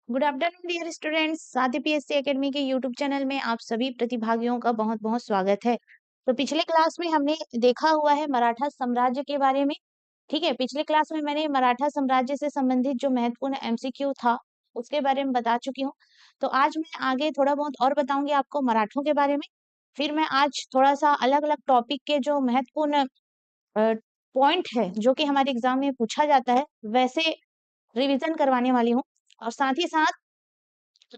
Good afternoon dear students. Sathi PSC academy के YouTube channel में आप सभी प्रतिभागियों का बहुत बहुत स्वागत है। तो पिछले क्लास में हमने देखा हुआ है मराठा साम्राज्य के बारे में। ठीक है, पिछले क्लास में मैंने मराठा साम्राज्य से संबंधित जो महत्वपूर्ण एमसीक्यू था उसके बारे में बता चुकी हूँ। तो आज मैं आगे थोड़ा बहुत और बताऊंगी आपको मराठों के बारे में। फिर मैं आज थोड़ा सा अलग अलग टॉपिक के जो महत्वपूर्ण पॉइंट है जो कि हमारे एग्जाम में पूछा जाता है वैसे रिवीजन करवाने वाली हूँ। और साथ ही साथ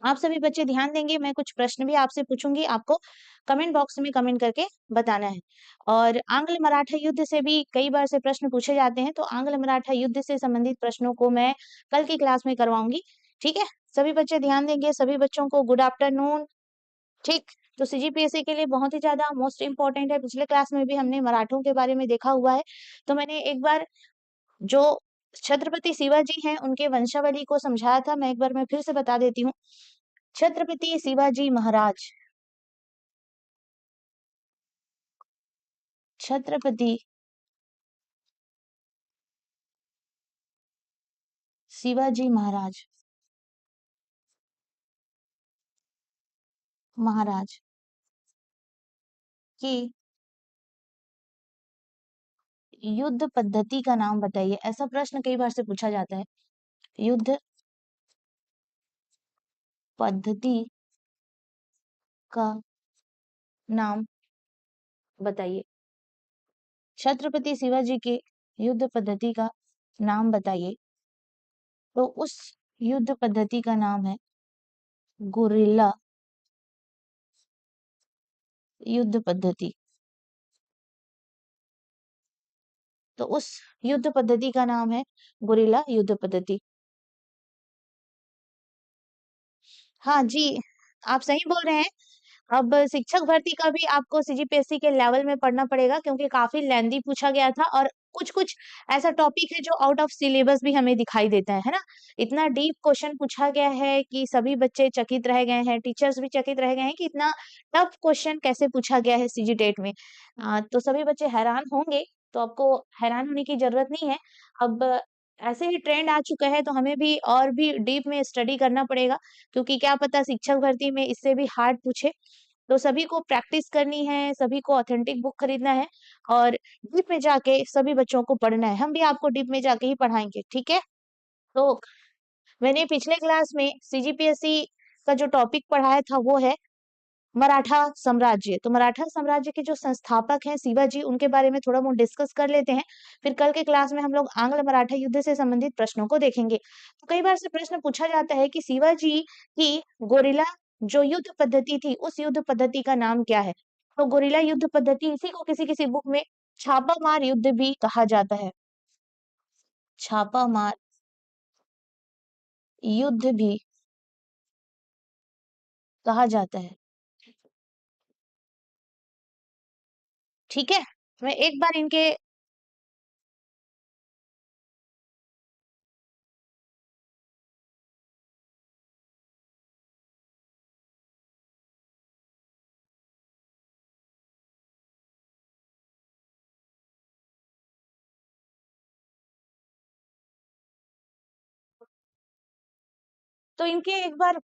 आप सभी बच्चे ध्यान देंगे, मैं कुछ प्रश्न भी आपसे पूछूंगी, आपको कमेंट बॉक्स में कमेंट करके बताना है। और आंग्ल मराठा युद्ध से भी कई बार से प्रश्न पूछे जाते हैं, तो आंग्ल मराठा युद्ध से संबंधित प्रश्नों को मैं कल की क्लास में करवाऊंगी। ठीक है, सभी बच्चे ध्यान देंगे। सभी बच्चों को गुड आफ्टरनून। ठीक, तो सीजीपीएससी के लिए बहुत ही ज्यादा मोस्ट इंपॉर्टेंट है। पिछले क्लास में भी हमने मराठों के बारे में देखा हुआ है। तो मैंने एक बार जो छत्रपति शिवाजी हैं उनके वंशावली को समझाया था, मैं एक बार मैं फिर से बता देती हूँ। छत्रपति शिवाजी महाराज, छत्रपति शिवाजी महाराज, महाराज की युद्ध पद्धति का नाम बताइए। ऐसा प्रश्न कई बार से पूछा जाता है। युद्ध पद्धति का नाम बताइए। छत्रपति शिवाजी के युद्ध पद्धति का नाम बताइए। तो उस युद्ध पद्धति का नाम है गुरिल्ला युद्ध पद्धति। तो उस युद्ध पद्धति का नाम है गुरिल्ला युद्ध पद्धति। हाँ जी, आप सही बोल रहे हैं। अब शिक्षक भर्ती का भी आपको सीजीपीएससी के लेवल में पढ़ना पड़ेगा, क्योंकि काफी लेंदी पूछा गया था और कुछ कुछ ऐसा टॉपिक है जो आउट ऑफ सिलेबस भी हमें दिखाई देता है ना। इतना डीप क्वेश्चन पूछा गया है कि सभी बच्चे चकित रह गए हैं, टीचर्स भी चकित रह गए हैं कि इतना टफ क्वेश्चन कैसे पूछा गया है सीजी टेट में। तो सभी बच्चे हैरान होंगे, तो आपको हैरान होने की जरूरत नहीं है। अब ऐसे ही ट्रेंड आ चुका है, तो हमें भी और भी डीप में स्टडी करना पड़ेगा, क्योंकि क्या पता शिक्षक भर्ती में इससे भी हार्ड पूछे। तो सभी को प्रैक्टिस करनी है, सभी को ऑथेंटिक बुक खरीदना है और डीप में जाके सभी बच्चों को पढ़ना है। हम भी आपको डीप में जाके ही पढ़ाएंगे, ठीक है। तो मैंने पिछले क्लास में सीजीपीएससी का जो टॉपिक पढ़ाया था वो है मराठा साम्राज्य। तो मराठा साम्राज्य के जो संस्थापक हैं शिवाजी, उनके बारे में थोड़ा बहुत डिस्कस कर लेते हैं। फिर कल के क्लास में हम लोग आंग्ल मराठा युद्ध से संबंधित प्रश्नों को देखेंगे। तो कई बार से प्रश्न पूछा जाता है कि शिवाजी की गोरिल्ला जो युद्ध पद्धति थी उस युद्ध पद्धति का नाम क्या है। तो गोरिल्ला युद्ध पद्धति, इसी को किसी किसी बुक में छापा मार युद्ध भी कहा जाता है। छापा मार युद्ध भी कहा जाता है। ठीक है, मैं एक बार इनके तो इनके एक बार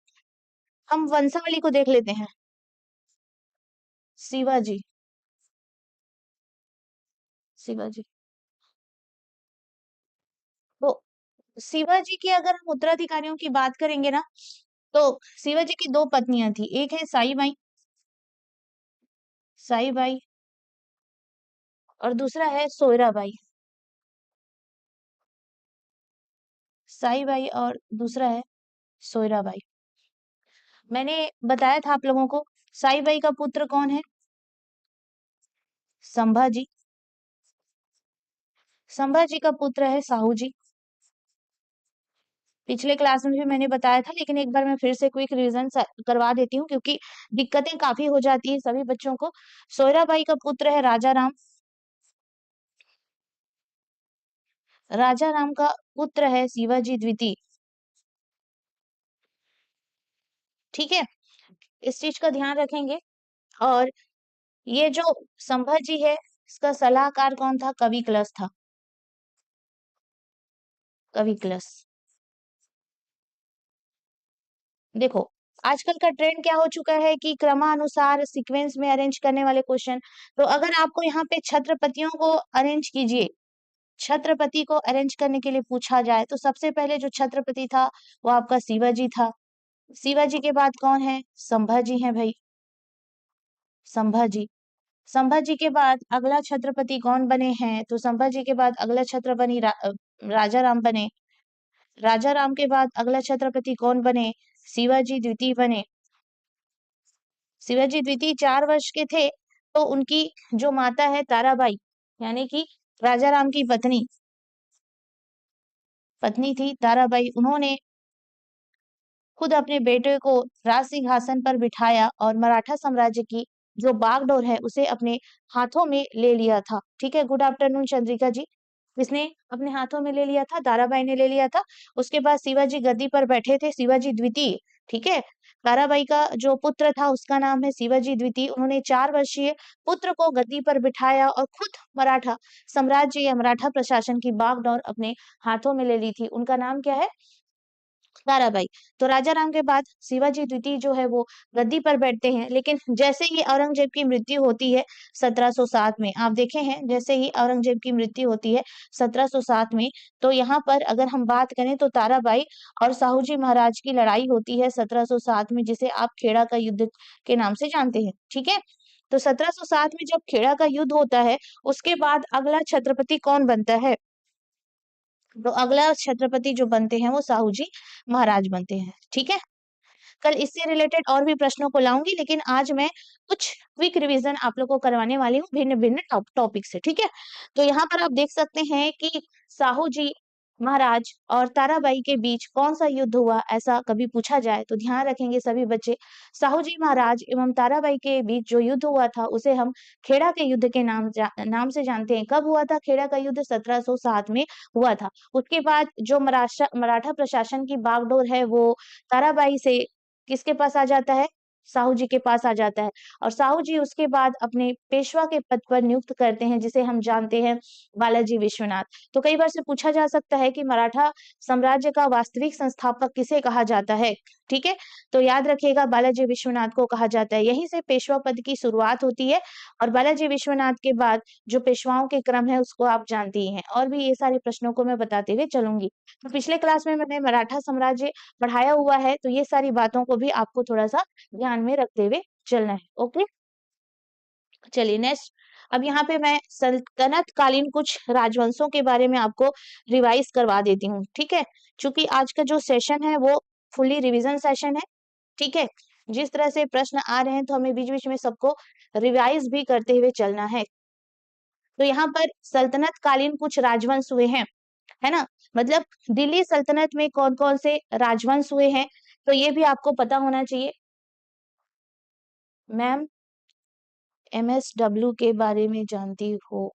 हम वंशावली को देख लेते हैं। शिवाजी, शिवाजी, तो शिवाजी की अगर हम उत्तराधिकारियों की बात करेंगे ना, तो शिवाजी की दो पत्नियां थी। एक है साईबाई, साईबाई, और दूसरा है सोयराबाई। साईबाई और दूसरा है सोयराबाई। मैंने बताया था आप लोगों को, साईबाई का पुत्र कौन है? संभाजी। संभाजी का पुत्र है साहूजी। पिछले क्लास में भी मैंने बताया था, लेकिन एक बार मैं फिर से क्विक रिवीजन करवा देती हूँ, क्योंकि दिक्कतें काफी हो जाती है सभी बच्चों को। सोयराबाई का पुत्र है राजा राम। राजा राम का पुत्र है शिवाजी द्वितीय। ठीक है, इस चीज का ध्यान रखेंगे। और ये जो संभाजी है, इसका सलाहकार कौन था? कवि कलश था। कवि कलश। देखो, आजकल का ट्रेंड क्या हो चुका है कि क्रमानुसार सीक्वेंस में अरेंज करने वाले क्वेश्चन। तो अगर आपको यहाँ पे छत्रपतियों को अरेंज कीजिए, छत्रपति को अरेंज करने के लिए पूछा जाए, तो सबसे पहले जो छत्रपति था वो आपका शिवाजी था। शिवाजी के बाद कौन है? संभाजी है भाई, संभाजी। संभाजी के बाद अगला छत्रपति कौन बने हैं? तो संभाजी के बाद अगला छत्रपति राजा राम बने। राजा राम के बाद अगला छत्रपति कौन बने? शिवाजी द्वितीय बने। शिवाजी द्वितीय 4 वर्ष के थे, तो उनकी जो माता है ताराबाई, यानी कि राजा राम की पत्नी पत्नी थी ताराबाई, उन्होंने खुद अपने बेटे को राज सिंहासन पर बिठाया और मराठा साम्राज्य की जो बागडोर है उसे अपने हाथों में ले लिया था। ठीक है, गुड आफ्टरनून चंद्रिका जी। किसने अपने हाथों में ले लिया था? ताराबाई ने ले लिया था। उसके बाद शिवाजी गद्दी पर बैठे थे, शिवाजी द्वितीय। ठीक है, ताराबाई का जो पुत्र था उसका नाम है शिवाजी द्वितीय। उन्होंने 4 वर्षीय पुत्र को गद्दी पर बिठाया और खुद मराठा साम्राज्य या मराठा प्रशासन की बागडोर अपने हाथों में ले ली थी। उनका नाम क्या है? ताराबाई। तो राजा राम के बाद शिवाजी द्वितीय जो है वो गद्दी पर बैठते हैं, लेकिन जैसे ही औरंगजेब की मृत्यु होती है 1707 में, आप देखे हैं जैसे ही औरंगजेब की मृत्यु होती है 1707 में, तो यहाँ पर अगर हम बात करें तो ताराबाई और साहूजी महाराज की लड़ाई होती है 1707 में, जिसे आप खेड़ा का युद्ध के नाम से जानते हैं। ठीक है, तो 1707 में जब खेड़ा का युद्ध होता है, उसके बाद अगला छत्रपति कौन बनता है? तो अगला छत्रपति जो बनते हैं वो साहू जी महाराज बनते हैं। ठीक है, कल इससे रिलेटेड और भी प्रश्नों को लाऊंगी, लेकिन आज मैं कुछ क्विक रिवीजन आप लोग को करवाने वाली हूँ भिन्न भिन्न टॉपिक से। ठीक है, तो यहाँ पर आप देख सकते हैं कि साहू जी महाराज और ताराबाई के बीच कौन सा युद्ध हुआ, ऐसा कभी पूछा जाए तो ध्यान रखेंगे सभी बच्चे। साहू जी महाराज एवं ताराबाई के बीच जो युद्ध हुआ था उसे हम खेड़ा के युद्ध के नाम से जानते हैं। कब हुआ था खेड़ा का युद्ध? 1707 में हुआ था। उसके बाद जो मराठा प्रशासन की बागडोर है वो ताराबाई से किसके पास आ जाता है? साहू जी के पास आ जाता है, और साहू जी उसके बाद अपने पेशवा के पद पर नियुक्त करते हैं, जिसे हम जानते हैं बालाजी विश्वनाथ। तो कई बार से पूछा जा सकता है कि मराठा साम्राज्य का वास्तविक संस्थापक किसे कहा जाता है? ठीक है, तो याद रखिएगा बालाजी विश्वनाथ को कहा जाता है। यहीं से पेशवा पद की शुरुआत होती है, और बालाजी विश्वनाथ के बाद जो पेशवाओं के क्रम है उसको आप जानती ही हैं। और भी ये सारे प्रश्नों को मैं बताते हुए चलूंगी। तो पिछले क्लास में मैंने मराठा साम्राज्य पढ़ाया हुआ है, तो ये सारी बातों को भी आपको थोड़ा-सा ध्यान में रखते हुए चलना है। ओके? चलिए नेक्स्ट, अब यहाँ पे मैं सल्तनत कालीन कुछ राजवंशों के बारे में आपको रिवाइज करवा देती हूँ। ठीक है? चूँकि आज का जो सेशन है वो फुल्ली रिवीजन सेशन है। ठीक है? जिस तरह से प्रश्न आ रहे हैं तो हमें बीच-बीच में सबको रिवाइज भी करते हुए चलना है। तो यहाँ पर सल्तनत कालीन कुछ राजवंश हुए हैं, है ना? मतलब दिल्ली सल्तनत में कौन-कौन से राजवंश हुए हैं, तो ये भी आपको पता होना चाहिए। मैम, एमएसडब्ल्यू के बारे में जानती हो?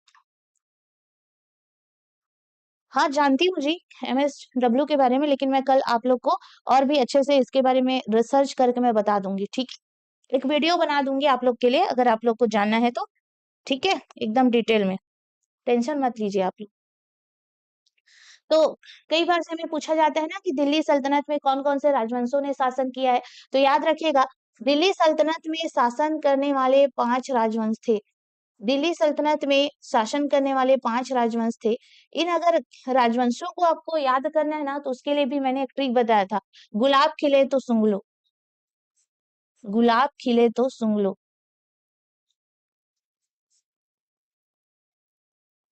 हाँ, जानती हूँ जी, एमएसडब्ल्यू के बारे में, लेकिन मैं कल आप लोग को और भी अच्छे से इसके बारे में रिसर्च करके मैं बता दूँगी, ठीक? एक वीडियो बना दूँगी आप लोग के लिए, अगर आप लोग को जानना है तो, ठीक है? एकदम डिटेल में, टेंशन मत लीजिए आप लोग। तो कई बार से हमें पूछा जाता है ना कि दिल्ली सल्तनत में कौन-कौन से राजवंशों ने शासन किया है, तो याद रखिएगा दिल्ली सल्तनत में शासन करने वाले 5 राजवंश थे। दिल्ली सल्तनत में शासन करने वाले 5 राजवंश थे। इन अगर राजवंशों को आपको याद करना है ना, तो उसके लिए भी मैंने एक ट्रिक बताया था। गुलाब खिले तो सूंघ लो, गुलाब खिले तो सूंघ लो,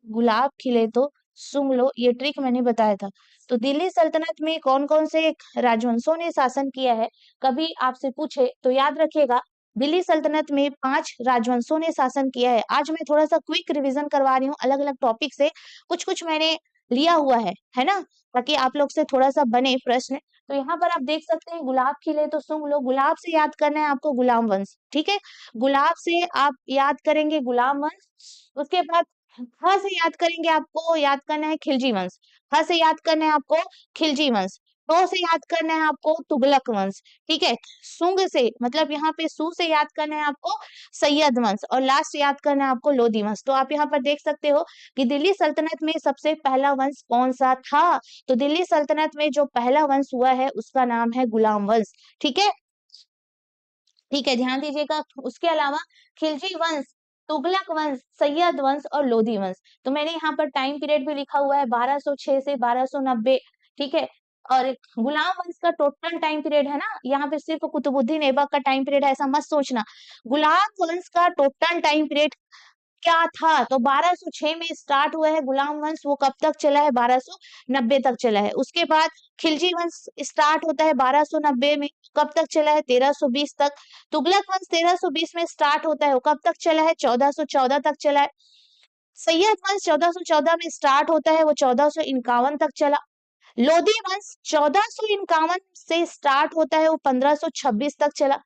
गुलाब खिले तो सूंघ लो, ये ट्रिक मैंने बताया था। तो दिल्ली सल्तनत में कौन-कौन से राजवंशों ने शासन किया है, कभी आपसे पूछे तो याद रखिएगा दिल्ली सल्तनत में 5 राजवंशों ने शासन किया है। आज मैं थोड़ा-सा क्विक रिवीजन करवा रही हूँ अलग-अलग टॉपिक से, कुछ-कुछ मैंने लिया हुआ है ना? ताकि आप लोग से थोड़ा-सा बने प्रश्न। तो यहाँ पर आप देख सकते हैं गुलाब खिले तो सूंघ लो, गुलाब से याद करना है आपको गुलाम वंश, ठीक है? गुलाब से आप याद करेंगे गुलाम वंश, उसके बाद से याद करेंगे, आपको याद करना है खिलजी वंश। से याद करना है आपको खिलजी वंश। तो से याद करना है आपको तुगलक वंश, ठीक है। सुंग से मतलब यहाँ पे सु से याद करना है आपको सैयद वंश, और लास्ट याद करना है आपको लोधी वंश। तो आप यहाँ पर देख सकते हो कि दिल्ली सल्तनत में सबसे पहला वंश कौन सा था। तो दिल्ली सल्तनत में जो पहला वंश हुआ है उसका नाम है गुलाम वंश, ठीक है। ठीक है, ध्यान दीजिएगा। उसके अलावा खिलजी वंश, तुगलक वंश, सैयद वंश और लोधी वंश। तो मैंने यहाँ पर टाइम पीरियड भी लिखा हुआ है 1206 से 1290, ठीक है। और गुलाम वंश का टोटल टाइम पीरियड है ना, यहाँ पे सिर्फ कुतुबुद्दीन ऐबक का टाइम पीरियड है, ऐसा मत सोचना। गुलाम वंश का टोटल टाइम पीरियड क्या था, तो 1206 में स्टार्ट हुआ है गुलाम वंश, वो कब तक चला है, 1290 तक चला है। उसके बाद खिलजी वंश स्टार्ट होता है 1290 में, कब तक चला है, 1320 तक। तुगलक वंश 1320 में स्टार्ट होता है, वो कब तक चला है, 1414 तक चला है। सैयद वंश 1414 में स्टार्ट होता है, वो 1451 तक चला। लोधी वंश 1451 से स्टार्ट होता है, वो 1526 तक चला,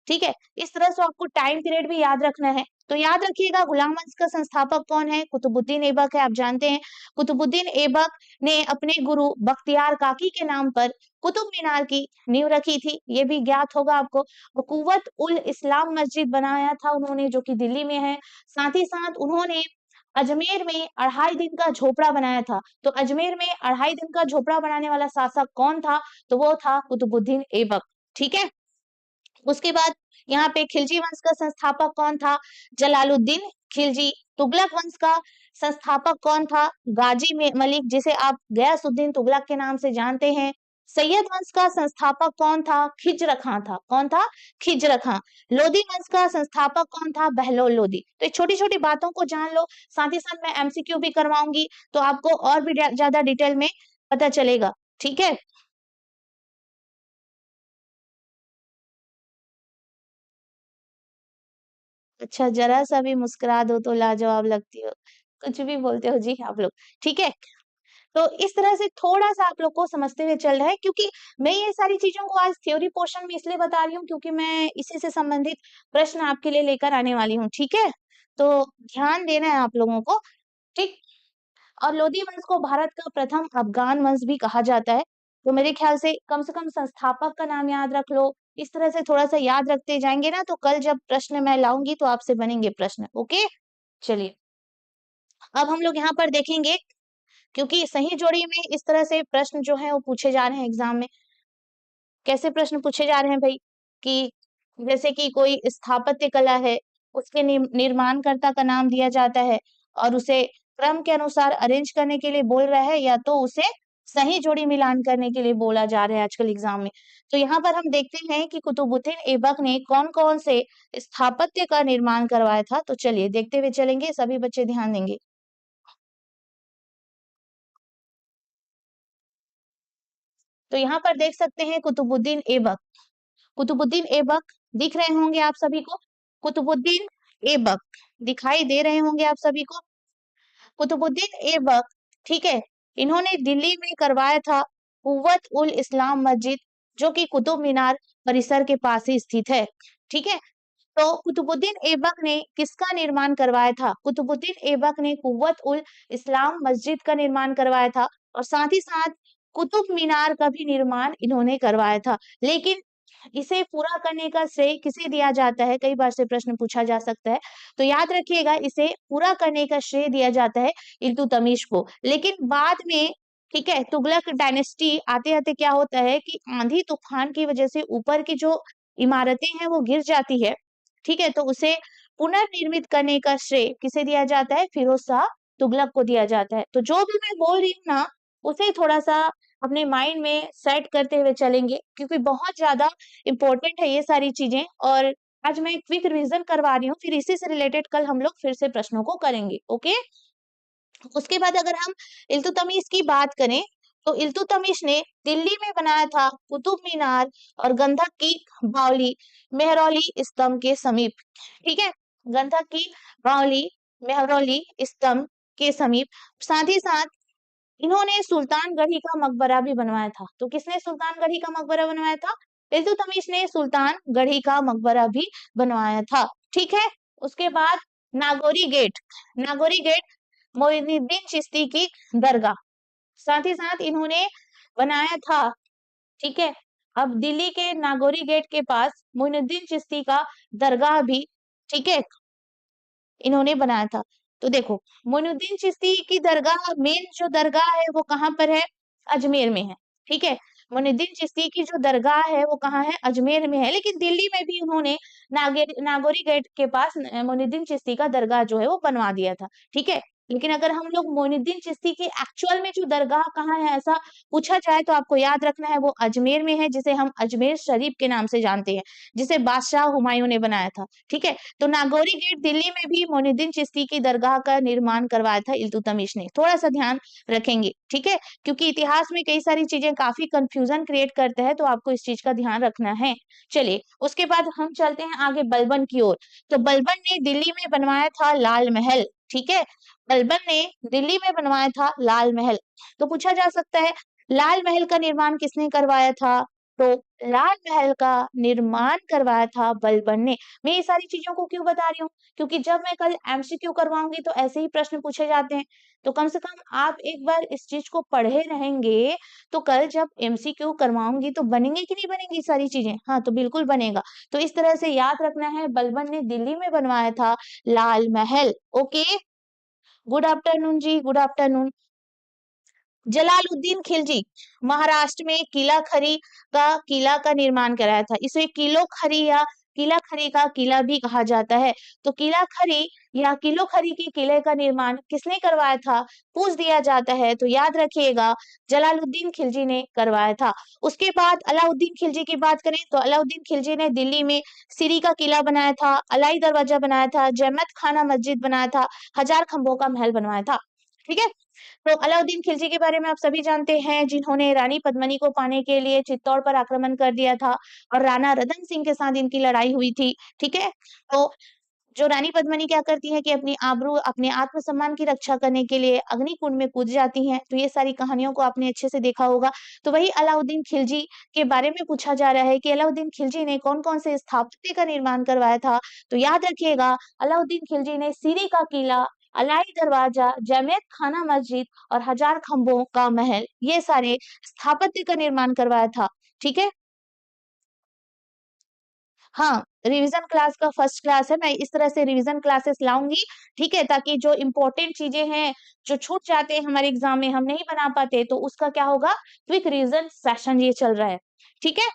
ठीक है। इस तरह से आपको टाइम पीरियड भी याद रखना है। तो याद रखिएगा गुलाम वंश का संस्थापक कौन है, कुतुबुद्दीन ऐबक है, आप जानते हैं। कुतुबुद्दीन ऐबक ने अपने गुरु बख्तियार काकी के नाम पर कुतुब मीनार की नींव रखी थी, ये भी ज्ञात होगा आपको। कुव्वत उल इस्लाम मस्जिद बनाया था उन्होंने, जो कि दिल्ली में है। साथ ही साथ उन्होंने अजमेर में 2.5 दिन का झोपड़ा बनाया था। तो अजमेर में 2.5 दिन का झोपड़ा बनाने वाला शासक कौन था, तो वो था कुतुबुद्दीन ऐबक, ठीक है। उसके बाद यहाँ पे खिलजी वंश का संस्थापक कौन था, जलालुद्दीन खिलजी। तुगलक वंश का संस्थापक कौन था, गाजी मलिक, जिसे आप गयासुद्दीन तुगलक के नाम से जानते हैं। सैयद वंश का संस्थापक कौन था, खिज्र खां था। कौन था, खिज्र खां। लोधी वंश का संस्थापक कौन था, बहलोल लोधी। तो छोटी छोटी बातों को जान लो, साथ ही साथ मैं एमसीक्यू भी करवाऊंगी, तो आपको और भी ज्यादा डिटेल में पता चलेगा, ठीक है। अच्छा, जरा सा भी मुस्कुरा दो तो लाजवाब लगती हो, कुछ भी बोलते हो जी आप लोग, ठीक है। तो इस तरह से थोड़ा-सा आप लोग को समझते हुए चल रहा है, क्योंकि मैं ये सारी चीज़ों को आज थ्योरी पोर्शन में इसलिए बता रही हूँ क्योंकि मैं इसी से संबंधित प्रश्न आपके लिए लेकर आने वाली हूँ, ठीक है? तो ध्यान देना है आप लोगों को, ठीक? और लोधी वंश को भारत का प्रथम अफ़गान वंश भी कहा जाता है। तो मेरे ख्याल से कम संस्थापक का नाम याद रख लो। इस तरह से थोड़ा-सा याद रखते जाएँगे ना, तो कल जब प्रश्न मैं लाऊँगी तो आपसे बनेंगे प्रश्न, ओके? चलिए, अब हम लोग यहाँ पर देखेंगे, क्योंकि सही जोड़ी में इस तरह से प्रश्न जो है वो पूछे जा रहे हैं एग्जाम में। कैसे प्रश्न पूछे जा रहे हैं भाई, कि जैसे कि कोई स्थापत्य कला है, उसके निर्माणकर्ता का नाम दिया जाता है और उसे क्रम के अनुसार अरेंज करने के लिए बोल रहा है, या तो उसे सही जोड़ी मिलान करने के लिए बोला जा रहा है आजकल एग्जाम में। तो यहाँ पर हम देखते हैं कि कुतुबुद्दीन ऐबक ने कौन-कौन से स्थापत्य का निर्माण करवाया था। तो चलिए देखते हुए चलेंगे, सभी बच्चे ध्यान देंगे। तो यहाँ पर देख सकते हैं कुतुबुद्दीन ऐबक। कुतुबुद्दीन ऐबक दिख रहे होंगे आप सभी को। कुतुबुद्दीन ऐबक दिखाई दे रहे होंगे आप सभी को। कुतुबुद्दीन ऐबक, ठीक है, इन्होंने दिल्ली में करवाया था कुव्वत उल इस्लाम मस्जिद, जो कि कुतुब मीनार परिसर के पास ही स्थित है, ठीक है। तो कुतुबुद्दीन ऐबक ने किसका निर्माण करवाया था? कुतुबुद्दीन ऐबक ने कुव्वत उल इस्लाम मस्जिद का निर्माण करवाया था, और साथ ही साथ कुतुब मीनार का भी निर्माण इन्होंने करवाया था। लेकिन इसे पूरा करने का श्रेय किसे दिया जाता है? कई बार से प्रश्न पूछा जा सकता है। तो याद रखिएगा, इसे पूरा करने का श्रेय दिया जाता है इल्तुतमिश को। लेकिन बाद में, ठीक है, तुगलक डायनेस्टी आते-आते क्या होता है कि आंधी-तूफान की वजह से ऊपर की जो इमारतें हैं वो गिर जाती है, ठीक है? तो उसे पुनर्निर्मित करने का श्रेय किसे दिया जाता है? फिरोज शाह तुगलक को दिया जाता है। तो जो भी मैं बोल रही हूँ ना, उसे थोड़ा-सा अपने माइंड में सेट करते हुए चलेंगे, क्योंकि बहुत ज़्यादा इम्पोर्टेंट है ये सारी चीज़ें। और आज मैं क्विक रिवीजन करवा रही हूँ, फिर इसी से रिलेटेड कल हम लोग फिर से प्रश्नों को करेंगे, ओके? उसके बाद अगर हम इल्तुतमिश की बात करें, तो इल्तुतमिश ने दिल्ली में बनाया था कुतुब मीनार और गंधक की बावली मेहरौली स्तंभ के समीप, ठीक है? गंधक की बावली मेहरौली स्तंभ के समीप। साथ ही साथ इन्होंने सुल्तानगढ़ी का मकबरा भी बनवाया था। तो किसने सुल्तानगढ़ी का मकबरा बनवाया था? इल्तुतमिश ने सुल्तानगढ़ी का मकबरा भी बनवाया था, ठीक है। उसके बाद नागोरी गेट, नागोरी गेट मोइनुद्दीन चिश्ती की दरगाह। साथ ही साथ इन्होंने बनाया था ठीक है। अब दिल्ली के नागोरी गेट के पास मोइनुद्दीन चिश्ती का दरगाह भी, ठीक है, इन्होंने बनाया था। तो देखो, मोइनुद्दीन चिश्ती की दरगाह, मेन जो दरगाह है वो कहाँ पर है? अजमेर में है, ठीक है। मोइनुद्दीन चिश्ती की जो दरगाह है वो कहाँ है? अजमेर में है, लेकिन दिल्ली में भी उन्होंने नागोरी गेट के पास मोइनुद्दीन चिश्ती का दरगाह जो है वो बनवा दिया था, ठीक है। लेकिन अगर हम लोग मोइनुद्दीन चिश्ती की एक्चुअल में जो दरगाह कहाँ है ऐसा पूछा जाए, तो आपको याद रखना है वो अजमेर में है, जिसे हम अजमेर शरीफ के नाम से जानते हैं, जिसे बादशाह हुमायूं ने बनाया था, ठीक है। तो नागौरी गेट दिल्ली में भी मोइनुद्दीन चिश्ती की दरगाह का निर्माण करवाया था इल्तुतमिश ने, थोड़ा सा ध्यान रखेंगे, ठीक है, क्योंकि इतिहास में कई सारी चीजें काफी कंफ्यूजन क्रिएट करते हैं, तो आपको इस चीज का ध्यान रखना है। चलिए, उसके बाद हम चलते हैं आगे बलबन की ओर। तो बलबन ने दिल्ली में बनवाया था लाल महल, ठीक है। बलबन ने दिल्ली में बनवाया था लाल महल। तो पूछा जा सकता है, लाल महल का निर्माण किसने करवाया था? तो लाल महल का निर्माण करवाया था बलबन ने। मैं ये सारी चीजों को क्यों बता रही हूँ? क्योंकि जब मैं कल एमसीक्यू करवाऊंगी तो ऐसे ही प्रश्न पूछे जाते हैं। तो कम से कम आप एक बार इस चीज को पढ़े रहेंगे, तो कल जब एमसीक्यू करवाऊंगी तो बनेंगे कि नहीं बनेंगी सारी चीजें? हाँ, तो बिल्कुल बनेगा। तो इस तरह से याद रखना है, बलबन ने दिल्ली में बनवाया था Lal Mahal. Okay, good afternoon जी, गुड आफ्टरनून। जलालुद्दीन खिलजी महाराष्ट्र में किला का निर्माण कराया था। इसे किलो खरी या किला खरी का किला भी कहा जाता है। तो किला खरी या किलो खरी के किले का निर्माण किसने करवाया था, पूछ दिया जाता है, तो याद रखिएगा जलालुद्दीन खिलजी ने करवाया था। उसके बाद अलाउद्दीन खिलजी की बात करें तो अलाउद्दीन खिलजी ने दिल्ली में सीरी का किला बनाया था, अलाई दरवाजा बनाया था, जैमत खाना मस्जिद बनाया था, हजार खंभों का महल बनवाया था, ठीक है। तो अलाउद्दीन खिलजी के बारे में आप सभी जानते हैं, जिन्होंने रानी पद्मिनी को पाने के लिए चित्तौड़ पर आक्रमण कर दिया था और राणा रतन सिंह के साथ इनकी लड़ाई हुई थी, ठीक है। तो जो रानी पद्मिनी क्या करती हैं कि अपनी आबरू, अपने आत्मसम्मान की रक्षा करने के लिए अग्निकुंड में कूद जाती हैं। तो ये सारी कहानियों को आपने अच्छे से देखा होगा। तो वही अलाउद्दीन खिलजी के बारे में पूछा जा रहा है कि अलाउद्दीन खिलजी ने कौन-कौन से स्थापत्य का निर्माण करवाया था। तो याद रखिएगा, अलाउद्दीन खिलजी ने सीरी का किला, अलाई दरवाजा, जैमियत खाना मस्जिद और हजार खंभों का महल, ये सारे स्थापत्य का निर्माण करवाया था, ठीक है। हाँ, रिवीजन क्लास का फर्स्ट क्लास है, मैं इस तरह से रिवीजन क्लासेस लाऊंगी, ठीक है, ताकि जो इम्पोर्टेंट चीजें हैं, जो छूट जाते हैं हमारे एग्जाम में, हम नहीं बना पाते, तो उसका क्या होगा, क्विक रिवीजन सेशन ये चल रहा है, ठीक है।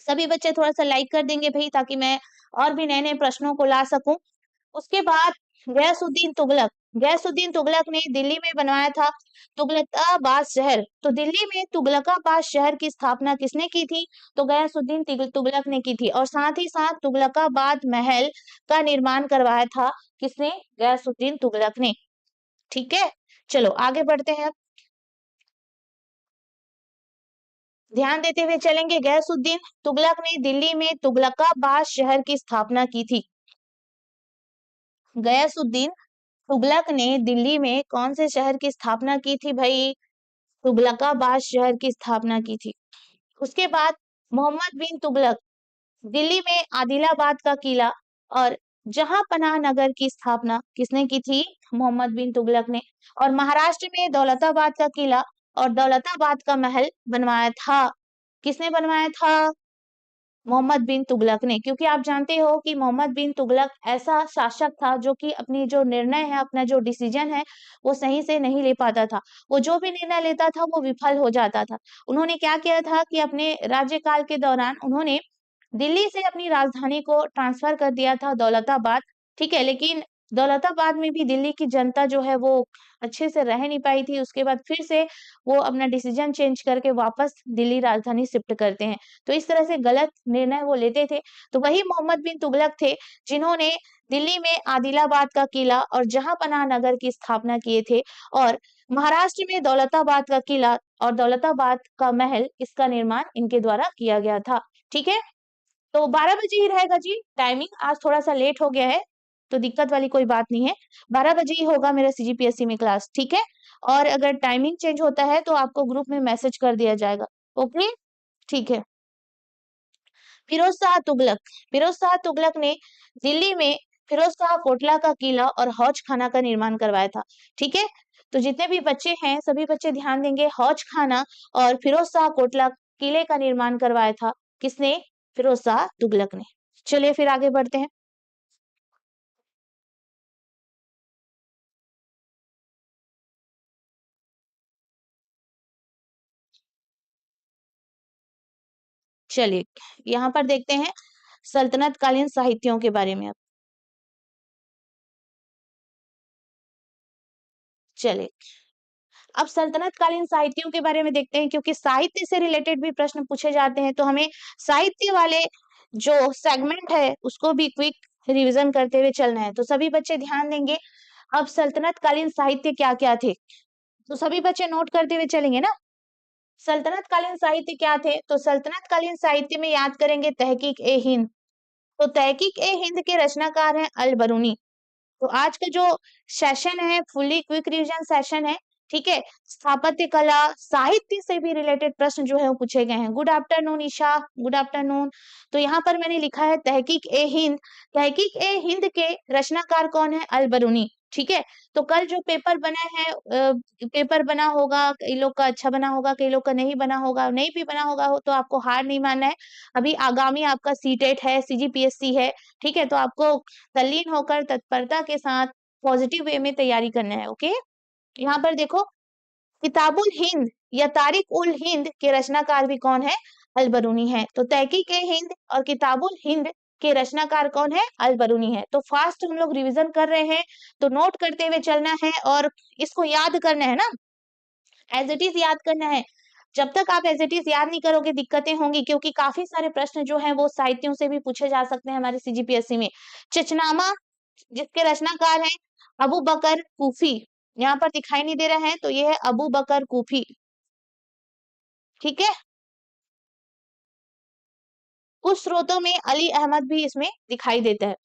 सभी बच्चे थोड़ा सा लाइक कर देंगे भाई, ताकि मैं और भी नए नए प्रश्नों को ला सकूं। उसके बाद गयासुद्दीन तुगलक, गयासुद्दीन तुगलक ने दिल्ली में बनवाया था तुगलकाबाद शहर। तो दिल्ली में तुगलकाबाद शहर की स्थापना किसने की थी? तो गयासुद्दीन तुगलक ने की थी, और साथ ही साथ तुगलकाबाद महल का निर्माण करवाया था किसने? गयासुद्दीन तुगलक ने, ठीक है। चलो आगे बढ़ते हैं, अब ध्यान देते हुए चलेंगे। गयासुद्दीन तुगलक ने दिल्ली में तुगलकाबाद शहर की स्थापना की थी। गयासुद्दीन तुगलक ने दिल्ली में कौन से शहर की स्थापना की थी भाई? तुगलकाबाद शहर की स्थापना की थी। उसके बाद मोहम्मद बिन तुगलक दिल्ली में आदिलाबाद का किला और जहां पनाह नगर की स्थापना किसने की थी? मोहम्मद बिन तुगलक ने। और महाराष्ट्र में दौलताबाद का किला और दौलताबाद का महल बनवाया था, किसने बनवाया था? मोहम्मद बिन तुगलक ने। क्योंकि आप जानते हो कि मोहम्मद बिन तुगलक ऐसा शासक था जो कि अपनी जो निर्णय है, अपना जो डिसीजन है, वो सही से नहीं ले पाता था। वो जो भी निर्णय लेता था वो विफल हो जाता था। उन्होंने क्या किया था कि अपने राज्यकाल के दौरान उन्होंने दिल्ली से अपनी राजधानी को ट्रांसफर कर दिया था दौलताबाद, ठीक है। लेकिन दौलताबाद में भी दिल्ली की जनता जो है वो अच्छे से रह नहीं पाई थी। उसके बाद फिर से वो अपना डिसीजन चेंज करके वापस दिल्ली राजधानी शिफ्ट करते हैं। तो इस तरह से गलत निर्णय वो लेते थे। तो वही मोहम्मद बिन तुगलक थे जिन्होंने दिल्ली में आदिलाबाद का किला और जहांपनाह नगर की स्थापना किए थे, और महाराष्ट्र में दौलताबाद का किला और दौलताबाद का महल, इसका निर्माण इनके द्वारा किया गया था, ठीक है। तो 12 बजे ही रहेगा जी टाइमिंग, आज थोड़ा-सा लेट हो गया है, तो दिक्कत वाली कोई बात नहीं है। 12 बजे ही होगा मेरा सीजीपीएससी में क्लास, ठीक है? और अगर टाइमिंग चेंज होता है तो आपको ग्रुप में मैसेज कर दिया जाएगा, ओके? ठीक है। फिरोज शाह तुगलक, फिरोज शाह तुगलक ने दिल्ली में फिरोज शाह कोटला का किला और हौज खाना का निर्माण करवाया था, ठीक है। तो जितने भी बच्चे हैं सभी बच्चे ध्यान देंगे, हौज खाना और फिरोज शाह कोटला किले का निर्माण करवाया था? किसने? फिरोज शाह तुगलक ने। चलिए फिर आगे बढ़ते हैं। चलिए यहाँ पर देखते हैं सल्तनत कालीन साहित्यों के बारे में। अब चलिए अब सल्तनत कालीन साहित्यों के बारे में देखते हैं, क्योंकि साहित्य से रिलेटेड भी प्रश्न पूछे जाते हैं, तो हमें साहित्य वाले जो सेगमेंट है उसको भी क्विक रिवीजन करते हुए चलना है। तो सभी बच्चे ध्यान देंगे। अब सल्तनत कालीन साहित्य क्या क्या थे, तो सभी बच्चे नोट करते हुए चलेंगे ना। सल्तनत कालीन साहित्य क्या थे? तो सल्तनत कालीन साहित्य में याद करेंगे तहकीक ए हिंद। तो तहकीक ए हिंद के रचनाकार हैं अल बरूनी। तो आज का जो सेशन है फुल्ली क्विक रिवीजन सेशन है, ठीक है। स्थापत्य कला साहित्य से भी रिलेटेड प्रश्न जो है वो पूछे गए हैं। Good afternoon Isha, good afternoon. तो यहाँ पर मैंने लिखा है तहकीक ए हिंद। तहकीक ए हिंद के रचनाकार कौन है? अल बरूनी, ठीक है। तो कल जो पेपर बना है पेपर बना होगा, कई लोग का अच्छा बना होगा, कई लोग का नहीं बना होगा, नहीं भी बना होगा हो तो आपको हार नहीं मानना है। अभी आगामी आपका सीटेट है, सीजीपीएससी है, ठीक है। तो आपको तल्लीन होकर तत्परता के साथ पॉजिटिव वे में तैयारी करना है, ओके। यहाँ पर देखो किताबुल हिंद या तारिक उल हिंद के रचनाकार भी कौन है? अल बरूनी है। तो तहकीक ए हिंद और किताबुल हिंद के रचनाकार कौन है? अल बरूनी है। तो फास्ट हम लोग रिवीजन कर रहे हैं, तो नोट करते हुए चलना है और इसको याद करना है ना, एज इट इज याद करना है। जब तक आप एज इट इज याद नहीं करोगे दिक्कतें होंगी, क्योंकि काफी सारे प्रश्न जो हैं वो साहित्यों से भी पूछे जा सकते हैं हमारे सीजीपीएससी में। चचनामा जिसके रचनाकार हैं अबू बकर कूफी, यहाँ पर दिखाई नहीं दे रहा है तो ये है अबू बकर कूफी, ठीक है। कुछ स्रोतों में अली अहमद भी इसमें दिखाई देता है।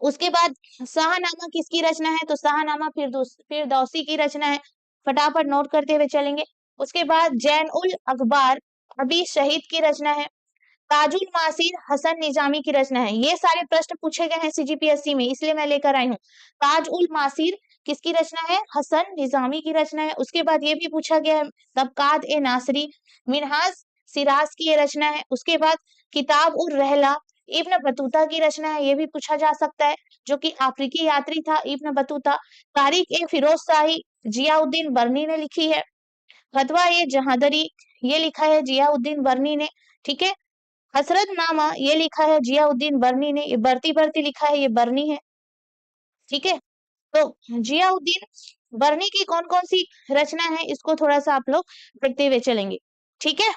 उसके बाद शाहनामा किसकी रचना है? तो शाहनामा फिरदौसी की रचना है। फटाफट नोट करते हुए चलेंगे। उसके बाद जैन उल अखबार अभी शहीद की रचना है। ताजुल मासीर हसन निजामी की रचना है। ये सारे प्रश्न पूछे गए हैं सीजीपीएससी में, इसलिए मैं लेकर आई हूँ। ताज उल मासीर किसकी रचना है? हसन निजामी की रचना है। उसके बाद ये भी पूछा गया है तबकात ए नासरी मिनहाज सिराज की ये रचना है। उसके बाद किताब उर रहला इब्न बतूता की रचना है, ये भी पूछा जा सकता है, जो कि अफ्रीकी यात्री था इब्न बतूता। तारीख ए फिरोज शाही जियाउद्दीन बर्नी ने लिखी है। फतवा ए जहादरी ये लिखा है जियाउद्दीन बर्नी ने, ठीक है। हसरतनामा ये लिखा है जियाउद्दीन बर्नी ने, ये बढ़ती बढ़ती लिखा है, ये बर्नी है, ठीक है। तो जियाउद्दीन बर्नी की कौन कौन सी रचना है इसको थोड़ा सा आप लोग देखते हुए चलेंगे, ठीक है।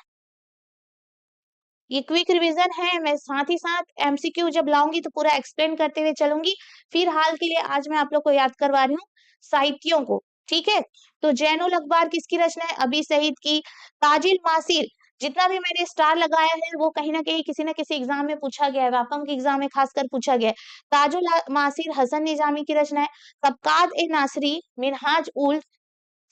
ये क्विक रिवीजन है, मैं साथ ही साथ एमसीक्यू जब लाऊंगी तो पूरा एक्सप्लेन करते हुए चलूंगी। फिर हाल के लिए आज मैं आप लोग को याद करवा रही हूँ साहित्यों को, ठीक है। तो जैनुल अखबार किसकी रचना है? अभी शहीद की। ताजिल मासिर जितना भी मैंने स्टार लगाया है वो कहीं ना कहीं किसी ना किसी एग्जाम में पूछा गया है, व्यापम के एग्जाम में खासकर पूछा गया है। ताजुल मासिर हसन निजामी की रचना है। तबकात ए नासरी मिनहाज उल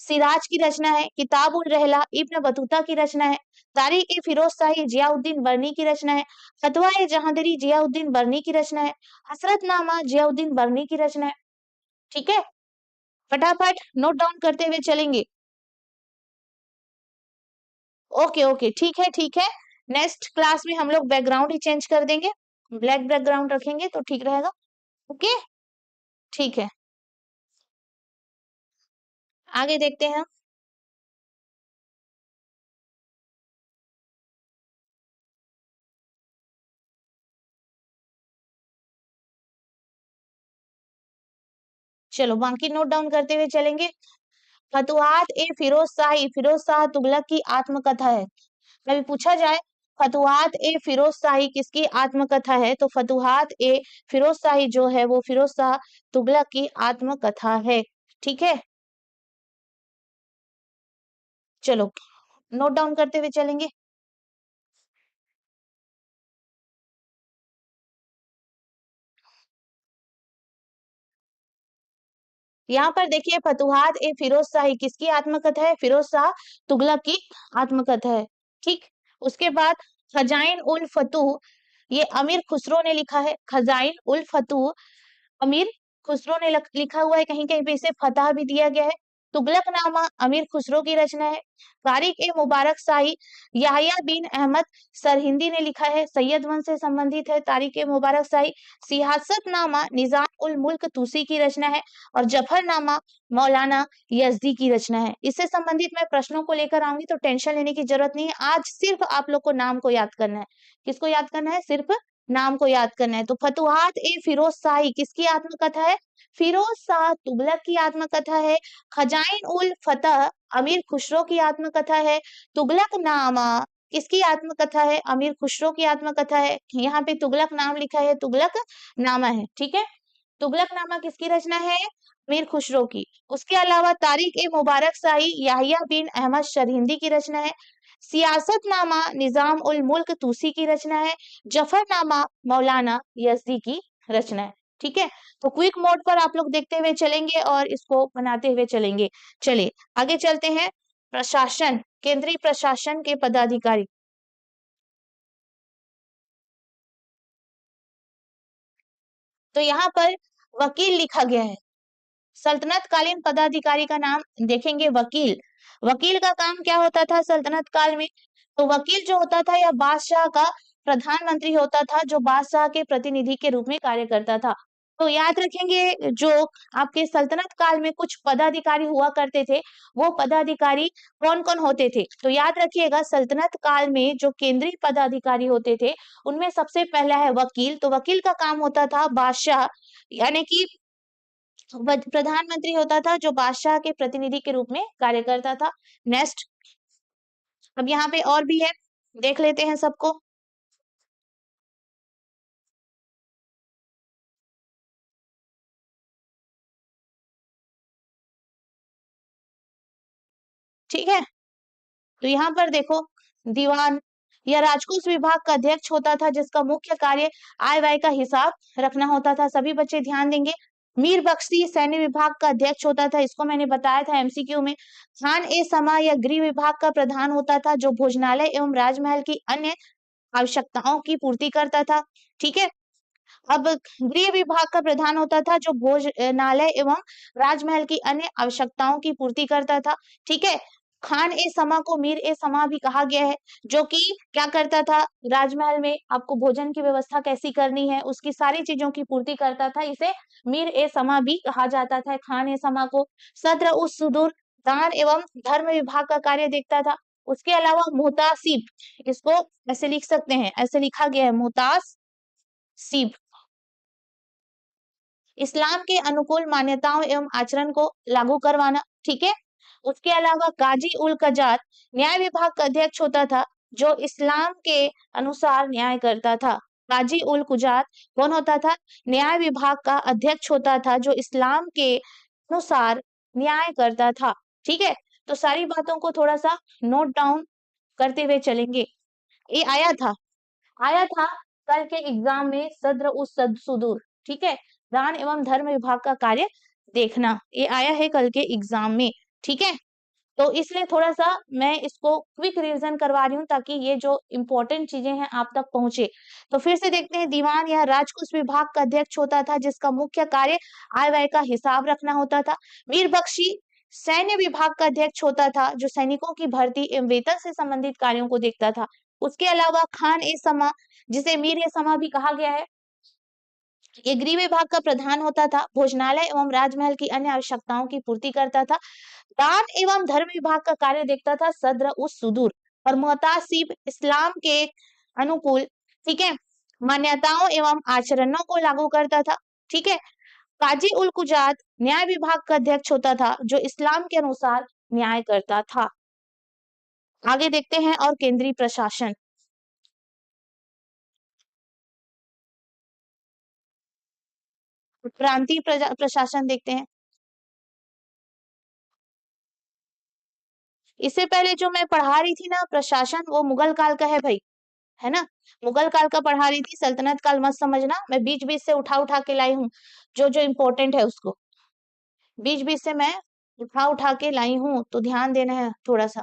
सिराज की रचना है। किताब उल रहला इब्न बतूता की रचना है। तारीख ए फिरोज शाही जियाउद्दीन बर्नी की रचना है। फतवा ए जहांदरी जियाउद्दीन बर्नी की रचना है। हसरतनामा जियाउद्दीन बर्नी की रचना है, ठीक है। फटाफट नोट डाउन करते हुए चलेंगे। ओके ओके, ठीक है ठीक है। नेक्स्ट क्लास में हम लोग बैकग्राउंड ही चेंज कर देंगे, ब्लैक बैकग्राउंड रखेंगे तो ठीक रहेगा, ओके। ठीक है, आगे देखते हैं। चलो बाकी नोट डाउन करते हुए चलेंगे। फतुहात ए फिरोज शाही फिरोज शाह तुगलक की आत्मकथा है। कभी पूछा जाए फतुहात ए फिरोज शाही किसकी आत्मकथा है, तो फतुहात ए फिरोज शाही जो है वो फिरोज शाह तुगलक की आत्मकथा है, ठीक है। चलो नोट डाउन करते हुए चलेंगे। यहाँ पर देखिए फतुहात ए फिरोज शाही किसकी आत्मकथा है? फिरोज शाह तुगलक की आत्मकथा है, ठीक। उसके बाद खजाइन उल फतूह ये अमीर खुसरो ने लिखा है। खजाइन उल फतूह अमीर खुसरो ने लिखा हुआ है, कहीं कहीं पे इसे फतह भी दिया गया है। तुगलकनामा अमीर खुसरो की रचना है। तारिक ए मुबारक शाही याहिया बिन अहमद सरहिंदी ने लिखा है, सैयद वंश से संबंधित है तारिक ए मुबारक शाही। सियासतनामा निजाम उल मुल्क तूसी की रचना है और जफरनामा मौलाना यजदी की रचना है। इससे संबंधित मैं प्रश्नों को लेकर आऊंगी, तो टेंशन लेने की जरूरत नहीं है। आज सिर्फ आप लोग को नाम को याद करना है। किसको याद करना है? सिर्फ नाम को याद करना है। तो फतुहात ए फिरोज शाही किसकी आत्मकथा है? फिरोज शाह तुगलक की आत्मकथा है। खजाइन उल फतह अमीर खुसरो की आत्मकथा है। तुगलकनामा किसकी आत्मकथा है? अमीर खुसरो की आत्मकथा है। यहाँ पे तुगलक नाम लिखा है, तुगलक नामा है, ठीक है। तुगलकनामा किसकी रचना है? मीर खुसरो की। उसके अलावा तारिक ए मुबारक शाही याहिया बिन अहमद शरहिंदी की रचना है। सियासतनामा निजाम उल मुल्क तूसी की रचना है। जफरनामा मौलाना यजदी की रचना है, ठीक है। तो क्विक मोड पर आप लोग देखते हुए चलेंगे और इसको बनाते हुए चलेंगे। चलिए आगे चलते हैं। प्रशासन, केंद्रीय प्रशासन के पदाधिकारी। तो यहाँ पर वकील लिखा गया है। सल्तनत कालीन पदाधिकारी का नाम देखेंगे, वकील। वकील का काम क्या होता था सल्तनत काल में? तो वकील जो होता था यह बादशाह का प्रधानमंत्री होता था, जो बादशाह के प्रतिनिधि के रूप में कार्य करता था। तो याद रखेंगे, जो आपके सल्तनत काल में कुछ पदाधिकारी हुआ करते थे, वो पदाधिकारी कौन कौन होते थे? तो याद रखिएगा, सल्तनत काल में जो केंद्रीय पदाधिकारी होते थे उनमें सबसे पहला है वकील। तो वकील का काम होता था बादशाह, यानी कि प्रधानमंत्री होता था जो बादशाह के प्रतिनिधि के रूप में कार्य करता था। नेक्स्ट, अब यहाँ पे और भी है, देख लेते हैं सबको। ठीक है, तो यहाँ पर देखो, दीवान या राजकोष विभाग का अध्यक्ष होता था, जिसका मुख्य कार्य आय व्यय का हिसाब रखना होता था। सभी बच्चे ध्यान देंगे। मीर बख्शी सैन्य विभाग का अध्यक्ष होता था, इसको मैंने बताया था एमसीक्यू में। खान ए समा या गृह विभाग का प्रधान होता था, जो भोजनालय एवं राजमहल की अन्य आवश्यकताओं की पूर्ति करता था, ठीक है। अब गृह विभाग का प्रधान होता था, जो भोजनालय एवं राजमहल की अन्य आवश्यकताओं की पूर्ति करता था, ठीक है। खान ए समा को मीर ए समा भी कहा गया है, जो कि क्या करता था? राजमहल में आपको भोजन की व्यवस्था कैसी करनी है, उसकी सारी चीजों की पूर्ति करता था। इसे मीर ए समा भी कहा जाता था, खान ए समा को। सद्र उस सुदूर दान एवं धर्म विभाग का कार्य देखता था। उसके अलावा मुहतासिब, इसको ऐसे लिख सकते हैं, ऐसे लिखा गया है, मुहतासिब, इस्लाम के अनुकूल मान्यताओं एवं आचरण को लागू करवाना, ठीक है। उसके अलावा काजी उल कजात न्याय विभाग का अध्यक्ष होता था, जो इस्लाम के अनुसार न्याय करता था। काजी उल कुजात कौन होता था? न्याय विभाग का अध्यक्ष होता था, जो इस्लाम के अनुसार न्याय करता था, ठीक है। तो सारी बातों को थोड़ा सा नोट डाउन करते हुए चलेंगे। ये आया था कल के एग्जाम में, सद्र उस सुदूर, ठीक है। दान एवं धर्म विभाग का कार्य देखना, ये आया है कल के एग्जाम में, ठीक है। तो इसलिए थोड़ा सा मैं इसको क्विक रिवीजन करवा रही हूँ, ताकि ये जो इंपॉर्टेंट चीजें हैं आप तक पहुंचे। तो फिर से देखते हैं, दीवान या राजकोष विभाग का अध्यक्ष होता था, जिसका मुख्य कार्य आय व्यय का हिसाब रखना होता था। मीर बख्शी सैन्य विभाग का अध्यक्ष होता था, जो सैनिकों की भर्ती एवं वेतन से संबंधित कार्यों को देखता था। उसके अलावा खान ए समा, जिसे मीर ए समा भी कहा गया है, ये गृह विभाग का प्रधान होता था, भोजनालय एवं राजमहल की अन्य आवश्यकताओं की पूर्ति करता था। दान एवं धर्म विभाग का कार्य देखता था सद्र उस सुदूर, और मुहतासिब इस्लाम के अनुकूल, ठीक है, मान्यताओं एवं आचरणों को लागू करता था, ठीक है। काजी उल कुजात न्याय विभाग का अध्यक्ष होता था, जो इस्लाम के अनुसार न्याय करता था। आगे देखते हैं, और केंद्रीय प्रशासन, प्रांतीय प्रशासन देखते हैं। इससे पहले जो मैं पढ़ा रही थी ना प्रशासन, वो मुगल काल का है भाई, है ना। मुगल काल का पढ़ा रही थी, सल्तनत काल मत समझना। मैं बीच बीच से उठा उठा के लाई हूँ, जो जो इम्पोर्टेंट है उसको बीच बीच से मैं उठा उठा के लाई हूँ, तो ध्यान देना है थोड़ा सा।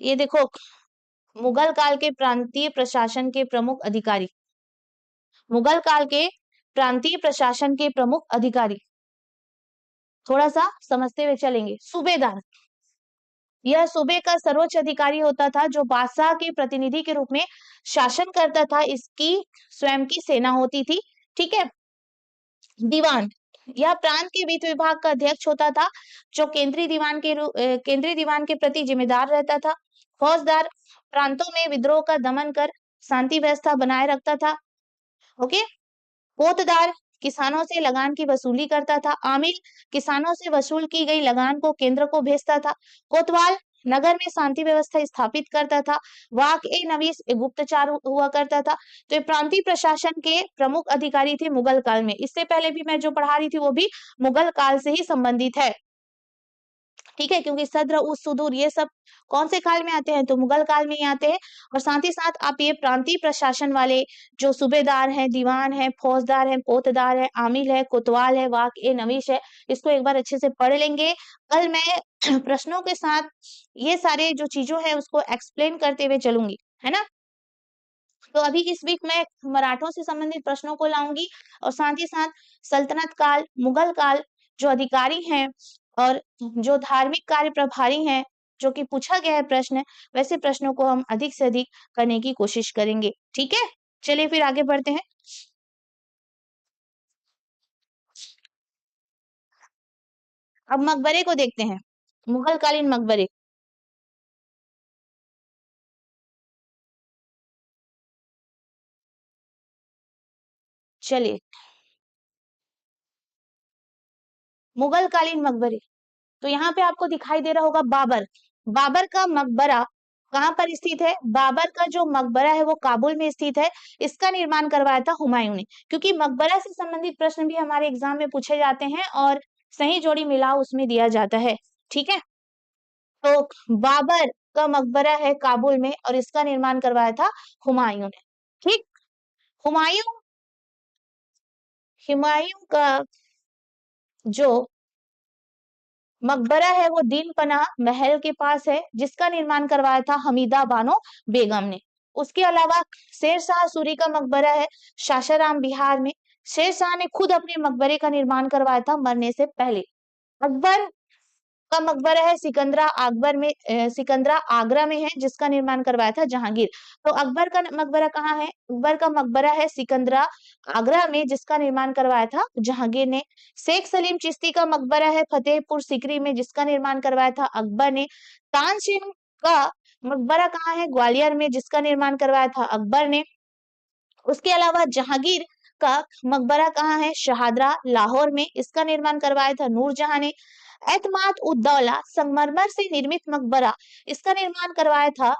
ये देखो, मुगल काल के प्रांतीय प्रशासन के प्रमुख अधिकारी, मुगल काल के प्रांतीय प्रशासन के प्रमुख अधिकारी। थोड़ा सा समझते हुए चलेंगे। सूबेदार, यह सूबे का सर्वोच्च अधिकारी होता था जो बादशाह के प्रतिनिधि के रूप में शासन करता था। इसकी स्वयं की सेना होती थी। ठीक है। दीवान, यह प्रांत के वित्त विभाग का अध्यक्ष होता था जो केंद्रीय दीवान के प्रति जिम्मेदार रहता था। फौजदार, प्रांतों में विद्रोह का दमन कर शांति व्यवस्था बनाए रखता था। ओके। कोतदार, किसानों से लगान की वसूली करता था। आमिल, किसानों से वसूल की गई लगान को केंद्र को भेजता था। कोतवाल, नगर में शांति व्यवस्था स्थापित करता था। वाक ए नवीस, एक गुप्तचर हुआ करता था। तो ये प्रांतीय प्रशासन के प्रमुख अधिकारी थे मुगल काल में। इससे पहले भी मैं जो पढ़ा रही थी वो भी मुगल काल से ही संबंधित है। ठीक है, क्योंकि सद्र उस सुदूर ये सब कौन से काल में आते हैं, तो मुगल काल में ही आते हैं। और साथ ही साथ आप ये प्रांतीय प्रशासन वाले जो सूबेदार हैं, दीवान है, फौजदार है, पोतदार है, आमिल है, कोतवाल है, वाक ए नवीश है, इसको एक बार अच्छे से पढ़ लेंगे। कल मैं प्रश्नों के साथ ये सारे जो चीजों है उसको एक्सप्लेन करते हुए चलूंगी, है ना। तो अभी इस वीक मैं मराठों से संबंधित प्रश्नों को लाऊंगी और साथ ही साथ सल्तनत काल, मुगल काल, जो अधिकारी हैं और जो धार्मिक कार्य प्रभारी हैं, जो कि पूछा गया है प्रश्न, वैसे प्रश्नों को हम अधिक से अधिक करने की कोशिश करेंगे। ठीक है, चलिए फिर आगे बढ़ते हैं। अब मकबरे को देखते हैं, मुगल कालीन मकबरे। चलिए, मुगल कालीन मकबरे, तो यहाँ पे आपको दिखाई दे रहा होगा बाबर। बाबर का मकबरा कहाँ पर स्थित है? बाबर का जो मकबरा है वो काबुल में स्थित है। इसका निर्माण करवाया था हुमायूं ने, क्योंकि मकबरा से संबंधित प्रश्न भी हमारे एग्जाम में पूछे जाते हैं और सही जोड़ी मिलाओ उसमें दिया जाता है। ठीक है, तो बाबर का मकबरा है काबुल में और इसका निर्माण करवाया था हुमायूं ने। ठीक। हुमायूं हुमायूं का जो मकबरा है वो दीन पनाह महल के पास है, जिसका निर्माण करवाया था हमीदा बानो बेगम ने। उसके अलावा शेर शाह सूरी का मकबरा है सासाराम बिहार में। शेर शाह ने खुद अपने मकबरे का निर्माण करवाया था मरने से पहले। अकबर का मकबरा है सिकंदरा आगरा में है, जिसका निर्माण करवाया था जहांगीर। तो अकबर का मकबरा कहाँ है? अकबर का मकबरा है सिकंदरा आगरा में, जिसका निर्माण करवाया था जहांगीर ने। शेख सलीम चिश्ती का मकबरा है फतेहपुर सीकरी में, जिसका निर्माण करवाया था अकबर ने। तानसेन का मकबरा कहाँ है? ग्वालियर में, जिसका निर्माण करवाया था अकबर ने। उसके अलावा जहांगीर का मकबरा कहाँ है? शहादरा लाहौर में, इसका निर्माण करवाया था नूरजहां ने। एतमाद उद दौला संगमरमर से निर्मित मकबरा, इसका निर्माण करवाया था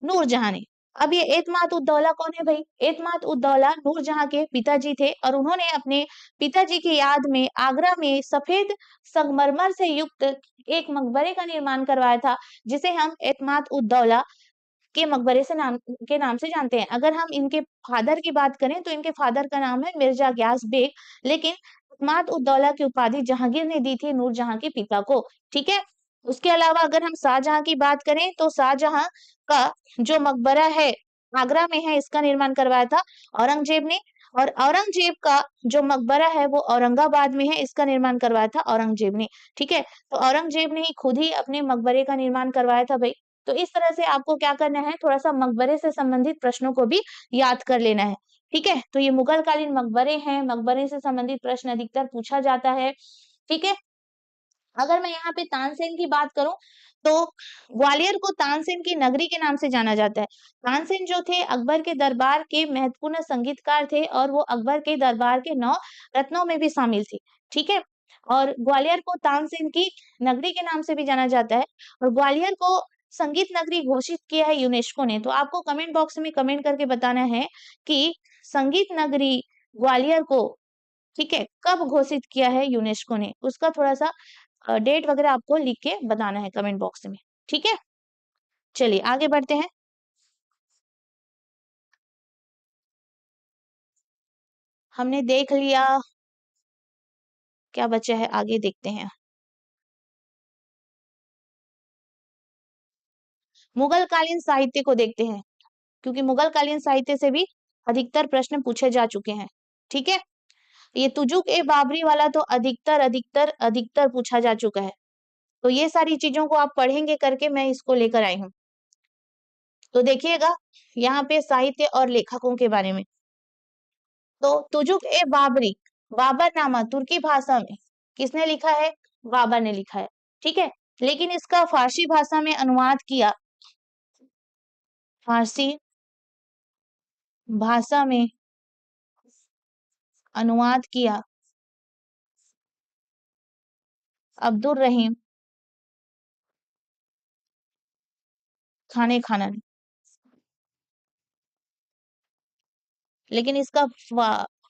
नूरजहां ने। अब ये एतमाद उद दौला कौन है भाई? एतमाद उद दौला नूरजहां के पिताजी थे और उन्होंने अपने पिताजी की याद में आगरा में सफेद संगमरमर से युक्त एक मकबरे का निर्माण करवाया था, जिसे हम एतमाद उद दौला के मकबरे से नाम से जानते हैं। अगर हम इनके फादर की बात करें तो इनके फादर का नाम है मिर्जा ग्यास बेग, लेकिन इस्मात उद दौला की उपाधि जहांगीर ने दी थी नूरजहां के पिता को। ठीक है। उसके अलावा अगर हम शाहजहां की बात करें तो शाहजहां का जो मकबरा है आगरा में है, इसका निर्माण करवाया था औरंगजेब ने। और औरंगजेब का जो मकबरा है वो औरंगाबाद में है, इसका निर्माण करवाया था औरंगजेब ने। ठीक है, तो औरंगजेब ने ही खुद ही अपने मकबरे का निर्माण करवाया था भाई। तो इस तरह से आपको क्या करना है, थोड़ा सा मकबरे से संबंधित प्रश्नों को भी याद कर लेना है। ठीक है, तो ये मुगल कालीन मकबरे हैं, मकबरे से संबंधित प्रश्न अधिकतर पूछा जाता है। ठीक है। अगर मैं यहाँ पे तानसेन की बात करूं तो ग्वालियर को तानसेन की नगरी के नाम से जाना जाता है। तानसेन जो थे अकबर के दरबार के महत्वपूर्ण संगीतकार थे और वो अकबर के दरबार के 9 रत्नों में भी शामिल थे। ठीक है, और ग्वालियर को तानसेन की नगरी के नाम से भी जाना जाता है और ग्वालियर को संगीत नगरी घोषित किया है यूनेस्को ने। तो आपको कमेंट बॉक्स में कमेंट करके बताना है कि संगीत नगरी ग्वालियर को, ठीक है, कब घोषित किया है यूनेस्को ने, उसका थोड़ा सा डेट वगैरह आपको लिख के बताना है कमेंट बॉक्स में। ठीक है, चलिए आगे बढ़ते हैं। हमने देख लिया, क्या बचा है आगे देखते हैं। मुगल कालीन साहित्य को देखते हैं, क्योंकि मुगल कालीन साहित्य से भी अधिकतर प्रश्न पूछे जा चुके हैं। ठीक है, ये तुजुक ए बाबरी वाला तो अधिकतर अधिकतर अधिकतर पूछा जा चुका है। तो ये सारी चीजों को आप पढ़ेंगे करके मैं इसको लेकर आई हूँ। तो देखिएगा यहाँ पे साहित्य और लेखकों के बारे में। तो तुजुक ए बाबरी, बाबरनामा तुर्की भाषा में किसने लिखा है? बाबर ने लिखा है, ठीक है। लेकिन इसका फारसी भाषा में अनुवाद किया, फारसी भाषा में अनुवाद किया अब्दुल रहीम खाने खाना ने। लेकिन इसका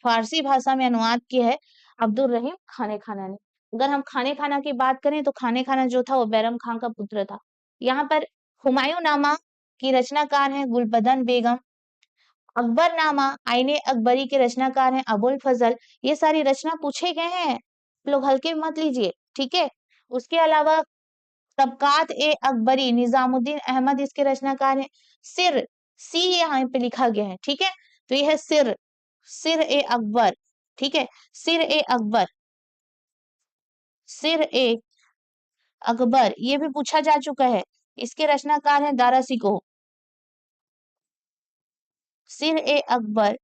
फारसी भाषा में अनुवाद किया है अब्दुल रहीम खाने खाना ने। अगर हम खाने खाना की बात करें तो खाने खाना जो था वो बैरम खान का पुत्र था। यहाँ पर हुमायूंनामा की रचनाकार है गुलबदन बेगम। अकबरनामा आईने अकबरी के रचनाकार हैं अबुल फजल। ये सारी रचना पूछे गए हैं, लोग हल्के में मत लीजिए, ठीक है। उसके अलावा तबकात ए अकबरी निजामुद्दीन अहमद इसके रचनाकार हैं। सिर, सी यहाँ पे लिखा गया है, ठीक है। तो ये है सिर, सिर ए अकबर, ठीक है। सिर ए अकबर, सिर ए अकबर ये भी पूछा जा चुका है। इसके रचनाकार हैं दारा सिकोह। सिर ए अकबर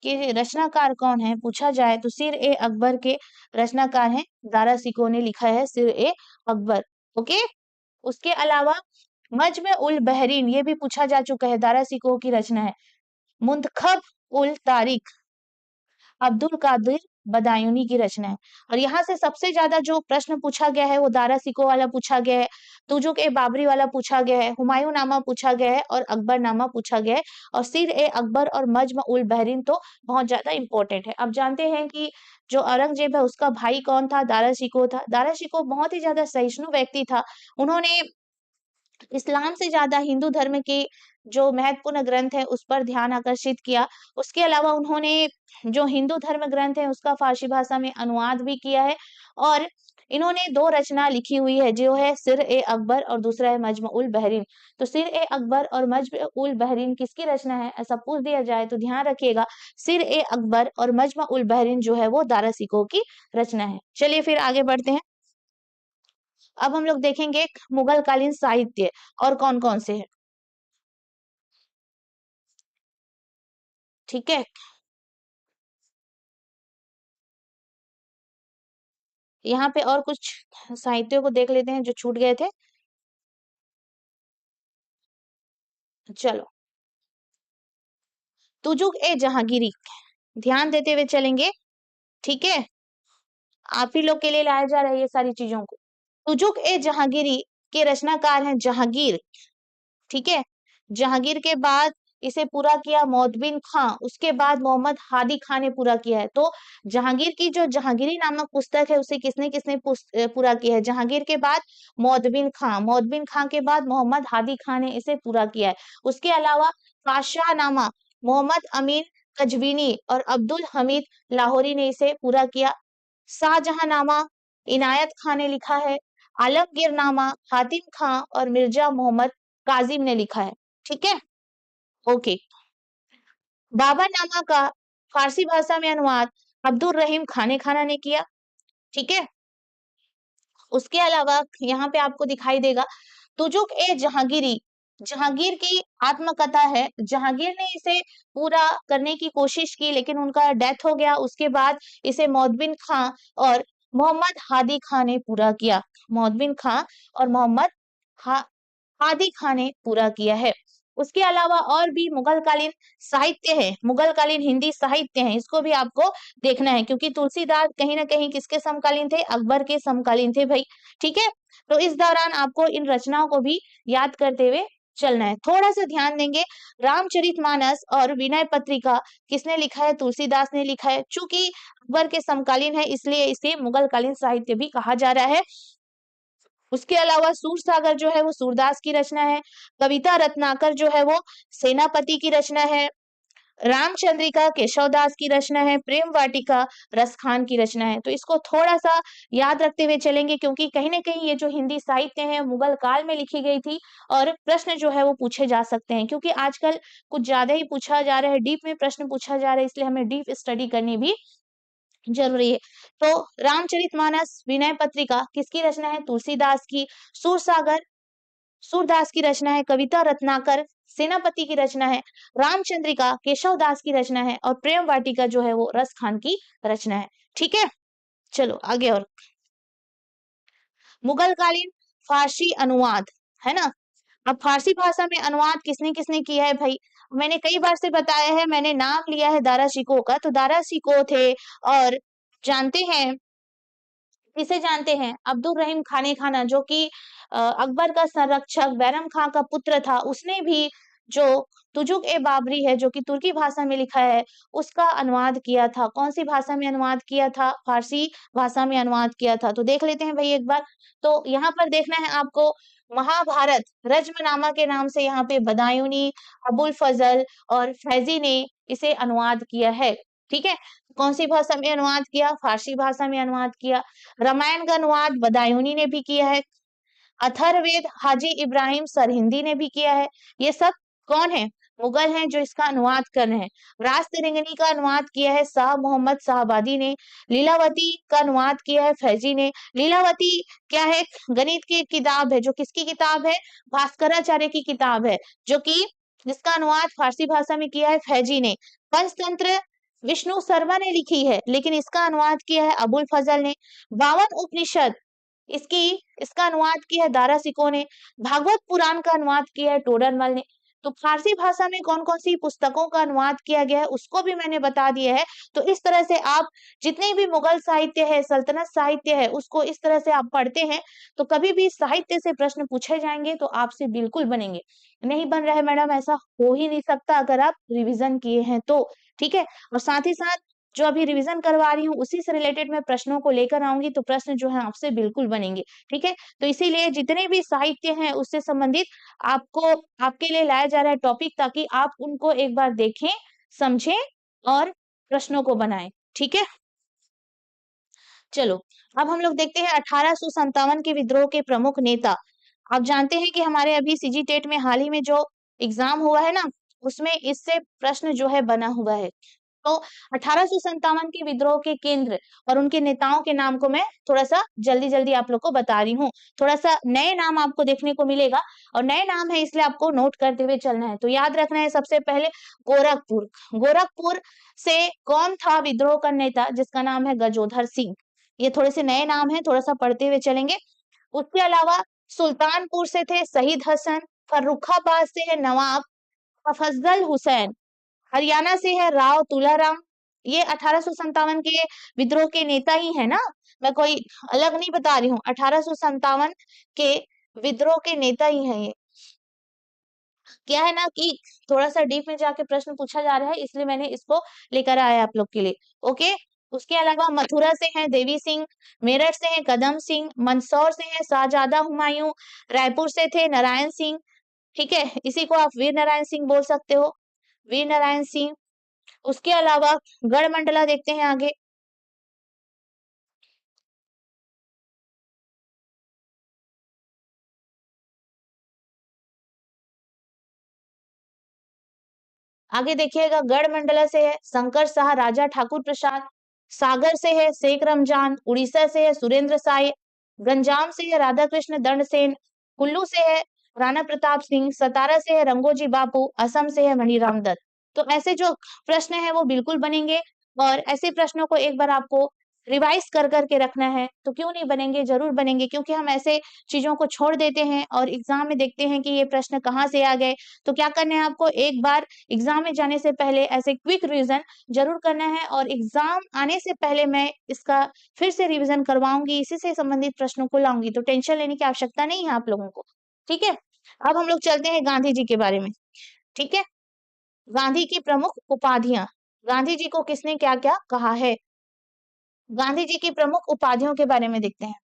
के रचनाकार कौन है पूछा जाए तो सिर ए अकबर के रचनाकार हैं दारा सिकोह ने लिखा है सिर ए अकबर, ओके। उसके अलावा मजमे उल बहरीन ये भी पूछा जा चुका है, दारा सिकोह की रचना है। मुंतखब उल तारिक अब्दुल कादिर बदायूनी की रचना है। और यहाँ से सबसे ज्यादा जो प्रश्न पूछा गया है वो दारा सिकोह वाला पूछा गया है, तुजुक ए बाबरी वाला पूछा गया है, हुमायूं नामा पूछा गया है और अकबर नामा पूछा गया है। और सिर ए अकबर और मजमा उल बहरीन तो बहुत ज्यादा इंपॉर्टेंट है। अब जानते हैं कि जो औरंगजेब है उसका भाई कौन था? दारा सिकोह था। दारा सिकोह बहुत ही ज्यादा सहिष्णु व्यक्ति था। उन्होंने इस्लाम से ज्यादा हिंदू धर्म के जो महत्वपूर्ण ग्रंथ है उस पर ध्यान आकर्षित किया। उसके अलावा उन्होंने जो हिंदू धर्म ग्रंथ है उसका फारसी भाषा में अनुवाद भी किया है। और इन्होंने दो रचना लिखी हुई है, जो है सिर ए अकबर और दूसरा है मजमा उल बहरीन। तो सिर ए अकबर और मजमा उल बहरीन किसकी रचना है ऐसा पूछ दिया जाए तो ध्यान रखिएगा सिर ए अकबर और मजमा उल बहरीन जो है वो दारा सिकोह की रचना है। चलिए फिर आगे बढ़ते हैं। अब हम लोग देखेंगे मुगल कालीन साहित्य और कौन कौन से हैं, ठीक है। यहाँ पे और कुछ साहित्यों को देख लेते हैं जो छूट गए थे। चलो, तुजुक ए जहांगीरी ध्यान देते हुए चलेंगे, ठीक है। आप ही लोग के लिए लाया जा रहा है ये सारी चीजों को। तुजुक ए जहांगीरी के रचनाकार हैं जहांगीर, ठीक है। जहांगीर के बाद इसे पूरा किया मौदबिन खां, उसके बाद मोहम्मद हादी खान ने पूरा किया है। तो जहांगीर की जो जहांगीरी नामक पुस्तक है उसे किसने किसने पूरा किया है? जहांगीर के बाद मौदबिन खां, मौदबिन खां के बाद मोहम्मद हादी खान ने इसे पूरा किया है। उसके अलावा पाशाह नामा मोहम्मद अमीन कजवीनी और अब्दुल हमीद लाहौरी ने इसे पूरा किया। शाहजहांनामा इनायत खान ने लिखा है। आलमगीरनामा हातिम खां और मिर्जा मोहम्मद काजिम ने लिखा है, ठीक है, ओके। बाबरनामा का फारसी भाषा में अनुवाद अब्दुल रहीम खाने खाना ने किया, ठीक है। उसके अलावा यहाँ पे आपको दिखाई देगा तुजुक ए जहांगीरी, जहांगीर की आत्मकथा है। जहांगीर ने इसे पूरा करने की कोशिश की लेकिन उनका डेथ हो गया। उसके बाद इसे मौदबिन खां और मोहम्मद हादी खान ने पूरा किया। मौदबिन खां और मोहम्मद हादी खान ने पूरा किया है। उसके अलावा और भी मुगल कालीन साहित्य है, मुगल कालीन हिंदी साहित्य है, इसको भी आपको देखना है क्योंकि तुलसीदास कहीं ना कहीं किसके समकालीन थे? अकबर के समकालीन थे भाई, ठीक है। तो इस दौरान आपको इन रचनाओं को भी याद करते हुए चलना है। थोड़ा सा ध्यान देंगे, रामचरितमानस और विनय पत्रिका किसने लिखा है? तुलसीदास ने लिखा है। चूंकि अकबर के समकालीन है इसलिए इसे मुगल कालीन साहित्य भी कहा जा रहा है। उसके अलावा सूरसागर जो है वो सूरदास की रचना है। कविता रत्नाकर जो है वो सेनापति की रचना है। रामचंद्रिका केशवदास की रचना है। प्रेम वाटिका रसखान की रचना है। तो इसको थोड़ा सा याद रखते हुए चलेंगे क्योंकि कहीं ना कहीं ये जो हिंदी साहित्य है मुगल काल में लिखी गई थी और प्रश्न जो है वो पूछे जा सकते हैं क्योंकि आजकल कुछ ज्यादा ही पूछा जा रहा है, डीप में प्रश्न पूछा जा रहा है, इसलिए हमें डीप स्टडी करनी भी जरूरी है। तो रामचरितमानस, विनय पत्रिका किसकी रचना है? तुलसीदास की। सूरसागर सूरदास की रचना है। कविता रत्नाकर सेनापति की रचना है। रामचंद्रिका केशव दास की रचना है। और प्रेम वाटिका जो है वो रस खान की रचना है। ठीक है, चलो आगे। और मुगल कालीन फारसी अनुवाद, है ना? अब फारसी भाषा में अनुवाद किसने किसने किया है भाई? मैंने कई बार से बताया है, मैंने नाम लिया है दारा शिकोह का, तो दारा शिकोह थे। और जानते हैं, किसे जानते हैं? अब्दुल रहीम खाने खाना, जो कि अकबर का संरक्षक बैरम खां का पुत्र था। उसने भी जो तुजुक ए बाबरी है, जो कि तुर्की भाषा में लिखा है, उसका अनुवाद किया था। कौन सी भाषा में अनुवाद किया था? फारसी भाषा में अनुवाद किया था। तो देख लेते हैं भाई एक बार। तो यहाँ पर देखना है आपको, महाभारत रज्मनामा के नाम से यहाँ पे बदायूनी, अबुल फजल और फैजी ने इसे अनुवाद किया है। ठीक है, कौन सी भाषा में अनुवाद किया? फारसी भाषा में अनुवाद किया। रामायण का अनुवाद बदायूनी ने भी किया है। अथर्ववेद हाजी इब्राहिम सरहिंदी ने भी किया है। ये सब कौन है? मुगल हैं जो इसका अनुवाद कर रहे हैं। रास्तरिंगनी का अनुवाद किया है शाह मोहम्मद शाहबादी ने। लीलावती का अनुवाद किया है फैजी ने। लीलावती क्या है? गणित की किताब है। जो किसकी किताब है? भास्कराचार्य की किताब है, जो कि जिसका अनुवाद फारसी भाषा में किया है फैजी ने। पंचतंत्र विष्णु शर्मा ने लिखी है, लेकिन इसका अनुवाद किया है अबुल फजल ने। 52 उपनिषद इसकी इसका अनुवाद किया है दारा सिकोह ने। भागवत पुराण का अनुवाद किया है टोडरमल ने। तो फारसी भाषा में कौन कौन सी पुस्तकों का अनुवाद किया गया है उसको भी मैंने बता दिया है। तो इस तरह से आप जितने भी मुगल साहित्य है, सल्तनत साहित्य है, उसको इस तरह से आप पढ़ते हैं, तो कभी भी साहित्य से प्रश्न पूछे जाएंगे तो आपसे बिल्कुल बनेंगे। नहीं बन रहा है मैडम, ऐसा हो ही नहीं सकता अगर आप रिविजन किए हैं तो। ठीक है, और साथ ही साथ जो अभी रिवीजन करवा रही हूँ उसी से रिलेटेड मैं प्रश्नों को लेकर आऊंगी, तो प्रश्न जो है आपसे बिल्कुल बनेंगे। ठीक है, तो इसीलिए जितने भी साहित्य हैं उससे संबंधित आपको आपके लिए लाया जा रहा है टॉपिक, ताकि आप उनको एक बार देखें, समझें और प्रश्नों को बनाएं। ठीक है, चलो अब हम लोग देखते हैं 1857 के विद्रोह के प्रमुख नेता। आप जानते हैं कि हमारे अभी सीजी टेट में हाल ही में जो एग्जाम हुआ है ना, उसमें इससे प्रश्न जो है बना हुआ है। तो 1857 के विद्रोह के केंद्र और उनके नेताओं के नाम को मैं थोड़ा सा जल्दी जल्दी आप लोग को बता रही हूँ। थोड़ा सा नए नाम आपको देखने को मिलेगा, और नए नाम है इसलिए आपको नोट करते हुए चलना है। तो याद रखना है सबसे पहले गोरखपुर। गोरखपुर से कौन था विद्रोह का नेता? जिसका नाम है गजोधर सिंह। ये थोड़े से नए नाम है, थोड़ा सा पढ़ते हुए चलेंगे। उसके अलावा सुल्तानपुर से थे शहीद हसन। फर्रुखाबाद से है नवाब तफज्जल हुसैन। हरियाणा से है राव तुलाराम। ये 1857 के विद्रोह के नेता ही है ना, मैं कोई अलग नहीं बता रही हूँ। 1857 के विद्रोह के नेता ही है ये। क्या है ना कि थोड़ा सा डीप में जाके प्रश्न पूछा जा रहा है, इसलिए मैंने इसको लेकर आया आप लोग के लिए। ओके, उसके अलावा मथुरा से हैं देवी सिंह। मेरठ से हैं कदम सिंह। मंदसौर से हैं शाहजादा हुमायूं। रायपुर से थे नारायण सिंह। ठीक है, इसी को आप वीर नारायण सिंह बोल सकते हो, वीर नारायण सिंह। उसके अलावा गढ़मंडला देखते हैं आगे। आगे देखिएगा, गढ़मंडला से है शंकर शाह राजा ठाकुर प्रसाद। सागर से है शेख रमजान। उड़ीसा से है सुरेंद्र साय। गंजाम से है राधा कृष्ण दंड सेन। कुल्लू से है राणा प्रताप सिंह। सतारा से है रंगोजी बापू। असम से है मणिराम दत्त। तो ऐसे जो प्रश्न है वो बिल्कुल बनेंगे, और ऐसे प्रश्नों को एक बार आपको रिवाइज कर करके रखना है। तो क्यों नहीं बनेंगे, जरूर बनेंगे, क्योंकि हम ऐसे चीजों को छोड़ देते हैं और एग्जाम में देखते हैं कि ये प्रश्न कहाँ से आ गए। तो क्या करना है आपको, एक बार एग्जाम में जाने से पहले ऐसे क्विक रिवीजन जरूर करना है, और एग्जाम आने से पहले मैं इसका फिर से रिवीजन करवाऊंगी, इसी से संबंधित प्रश्नों को लाऊंगी। तो टेंशन लेने की आवश्यकता नहीं है आप लोगों को। ठीक है, अब हम लोग चलते हैं गांधी जी के बारे में। ठीक है, गांधी की प्रमुख उपाधियां। गांधी जी को किसने क्या क्या कहा है? गांधी जी की प्रमुख उपाधियों के बारे में देखते हैं।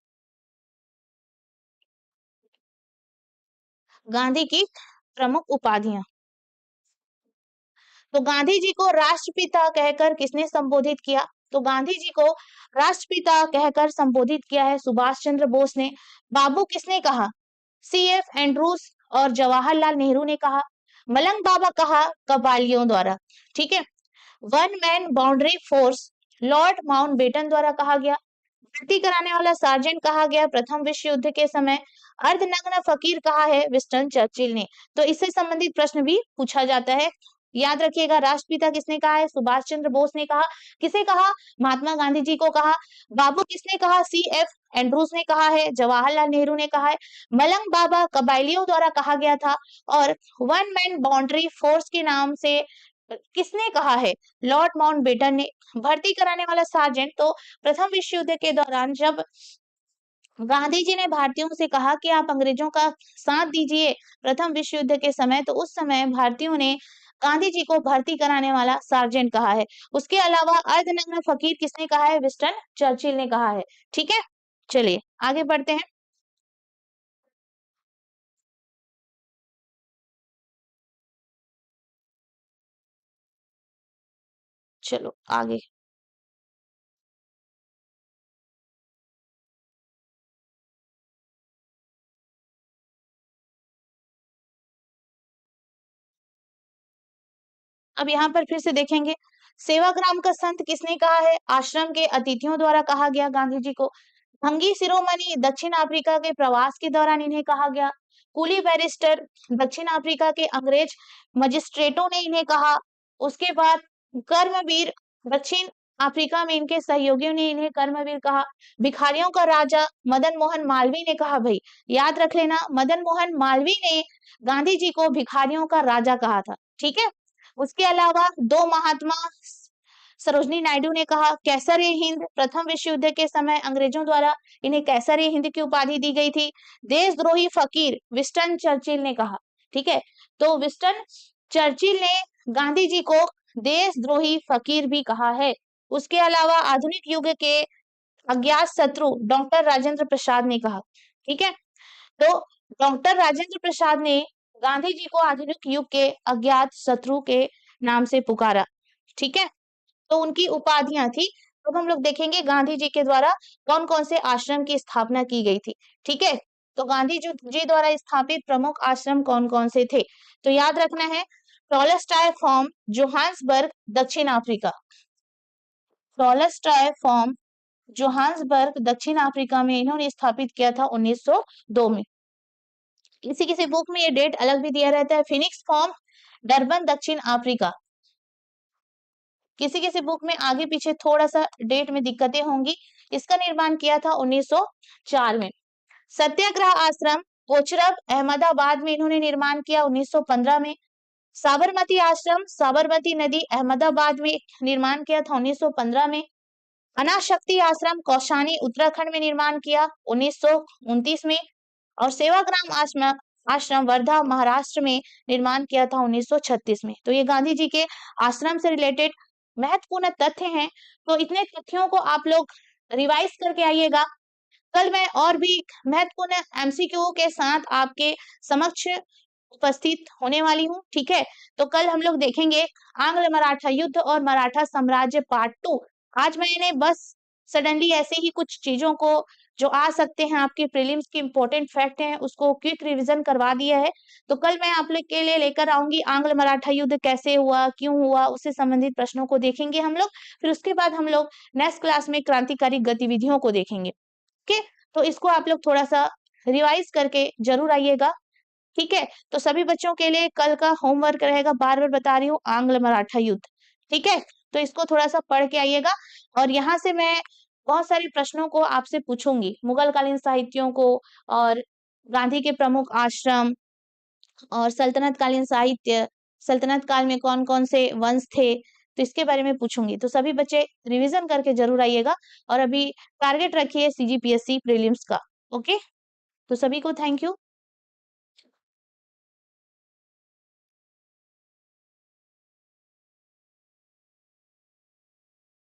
गांधी की प्रमुख उपाधियां। तो गांधी जी को राष्ट्रपिता कहकर किसने संबोधित किया? तो गांधी जी को राष्ट्रपिता कहकर संबोधित किया है सुभाष चंद्र बोस ने। बाबू किसने कहा? सीएफ एंड्रूज और जवाहरलाल नेहरू ने कहा। मलंग बाबा कहा कबालियों द्वारा। ठीक है, one man boundary force Lord Mountbatten द्वारा कहा गया। भर्ती कराने वाला सार्जेंट कहा गया प्रथम विश्व युद्ध के समय। अर्धनग्न फकीर कहा है विंस्टन चर्चिल ने। तो इससे संबंधित प्रश्न भी पूछा जाता है। याद रखिएगा, राष्ट्रपिता किसने कहा है? सुभाष चंद्र बोस ने कहा। किसे कहा? महात्मा गांधी जी को कहा। बाबू किसने कहा? CF एंड्रूज ने कहा है। जवाहरलाल नेहरू ने कहा है। मलंग बाबा कबायलियों द्वारा कहा गया था। और वन मैन बाउंड्री फोर्स के नाम से किसने कहा है? लॉर्ड माउंटबेटन ने। भर्ती कराने वाला सार्जेंट तो प्रथम विश्व युद्ध के दौरान जब गांधी जी ने भारतीयों से कहा कि आप अंग्रेजों का साथ दीजिए प्रथम विश्व युद्ध के समय, तो उस समय भारतीयों ने गांधी जी को भर्ती कराने वाला सार्जेंट कहा है। उसके अलावा अर्धनग्न फकीर किसने कहा है? विंस्टन चर्चिल ने कहा है। ठीक है, चलिए आगे बढ़ते हैं। चलो आगे। अब यहाँ पर फिर से देखेंगे, सेवाग्राम का संत किसने कहा है? आश्रम के अतिथियों द्वारा कहा गया गांधी जी को। भंगी शिरोमणि दक्षिण अफ्रीका के प्रवास के दौरान इन्हें कहा गया। कुली बैरिस्टर दक्षिण अफ्रीका के अंग्रेज मजिस्ट्रेटों ने इन्हें कहा। उसके बाद कर्मवीर दक्षिण अफ्रीका में इनके सहयोगियों ने इन्हें कर्मवीर कहा। भिखारियों का राजा मदन मोहन मालवीय ने कहा। भाई याद रख लेना, मदन मोहन मालवीय ने गांधी जी को भिखारियों का राजा कहा था। ठीक है, उसके अलावा दो महात्मा सरोजनी नायडू ने कहा कैसर ए हिंद। प्रथम विश्व युद्ध के समय अंग्रेजों द्वारा इन्हें कैसर ए हिंद की उपाधि दी गई थी। देशद्रोही फकीर विंस्टन चर्चिल ने कहा। ठीक है, तो विंस्टन चर्चिल ने गांधी जी को देशद्रोही फकीर भी कहा है। उसके अलावा आधुनिक युग के अज्ञात शत्रु डॉक्टर राजेंद्र प्रसाद ने कहा। ठीक है, तो डॉक्टर राजेंद्र प्रसाद ने गांधी जी को आधुनिक युग के अज्ञात शत्रु के नाम से पुकारा। ठीक है, तो उनकी उपाधियां थी। अब हम लोग देखेंगे गांधी जी के द्वारा कौन कौन से आश्रम की स्थापना की गई थी। ठीक है, तो गांधी जी द्वारा स्थापित प्रमुख आश्रम कौन कौन से थे? तो याद रखना है, टॉलस्टॉय फॉर्म जोहान्सबर्ग दक्षिण अफ्रीका। टॉलस्टॉय फॉर्म जोहान्सबर्ग दक्षिण अफ्रीका में इन्होंने स्थापित किया था 1902 में। किसी किसी बुक में ये डेट अलग भी दिया रहता है। फिनिक्स फॉर्म डरबन दक्षिण अफ्रीका। किसी किसी बुक में आगे पीछे थोड़ा सा डेट में दिक्कतें होंगी। इसका निर्माण किया था 1904 में। सत्याग्रह आश्रम कोचरब अहमदाबाद में इन्होंने निर्माण किया 1915 में। साबरमती आश्रम साबरमती नदी अहमदाबाद में निर्माण किया था 1915 में। अनाशक्ति आश्रम कौशानी उत्तराखंड में निर्माण किया 1929 में। और सेवाग्राम आश्रम आश्रम वर्धा महाराष्ट्र में निर्माण किया था 1936 में। तो ये गांधी जी के आश्रम से रिलेटेड महत्वपूर्ण तथ्य हैं। तो इतने तथ्यों को आप लोग रिवाइज करके आइएगा। कल मैं और भी महत्वपूर्ण MCQ के साथ आपके समक्ष उपस्थित होने वाली हूँ। ठीक है, तो कल हम लोग देखेंगे आंग्ल मराठा युद्ध और मराठा साम्राज्य पार्ट 2। आज मैंने बस सडनली ऐसे ही कुछ चीजों को जो आ सकते हैं आपके प्रीलिम्स के इंपॉर्टेंट फैक्ट हैं उसको क्विक रिवीजन करवा दिया है। तो कल मैं आप लोग के लिए लेकर आऊंगी आंग्ल मराठा युद्ध कैसे हुआ, क्यों हुआ, उससे संबंधित प्रश्नों को देखेंगे हम लोग। फिर उसके बाद हम लोग नेक्स्ट क्लास में क्रांतिकारी गतिविधियों को देखेंगे। ओके, तो इसको आप लोग थोड़ा सा रिवाइज करके जरूर आइएगा। ठीक है, तो सभी बच्चों के लिए कल का होमवर्क रहेगा, बार बार बता रही हूँ, आंग्ल मराठा युद्ध। ठीक है, तो इसको थोड़ा सा पढ़ के आइएगा। और यहाँ से मैं बहुत सारे प्रश्नों को आपसे पूछूंगी, मुगल कालीन साहित्यों को और गांधी के प्रमुख आश्रम और सल्तनत कालीन साहित्य, सल्तनत काल में कौन कौन से वंश थे, तो इसके बारे में पूछूंगी। तो सभी बच्चे रिवीजन करके जरूर आइएगा। और अभी टारगेट रखिए CGPSC प्रीलिम्स का। ओके, तो सभी को थैंक यू।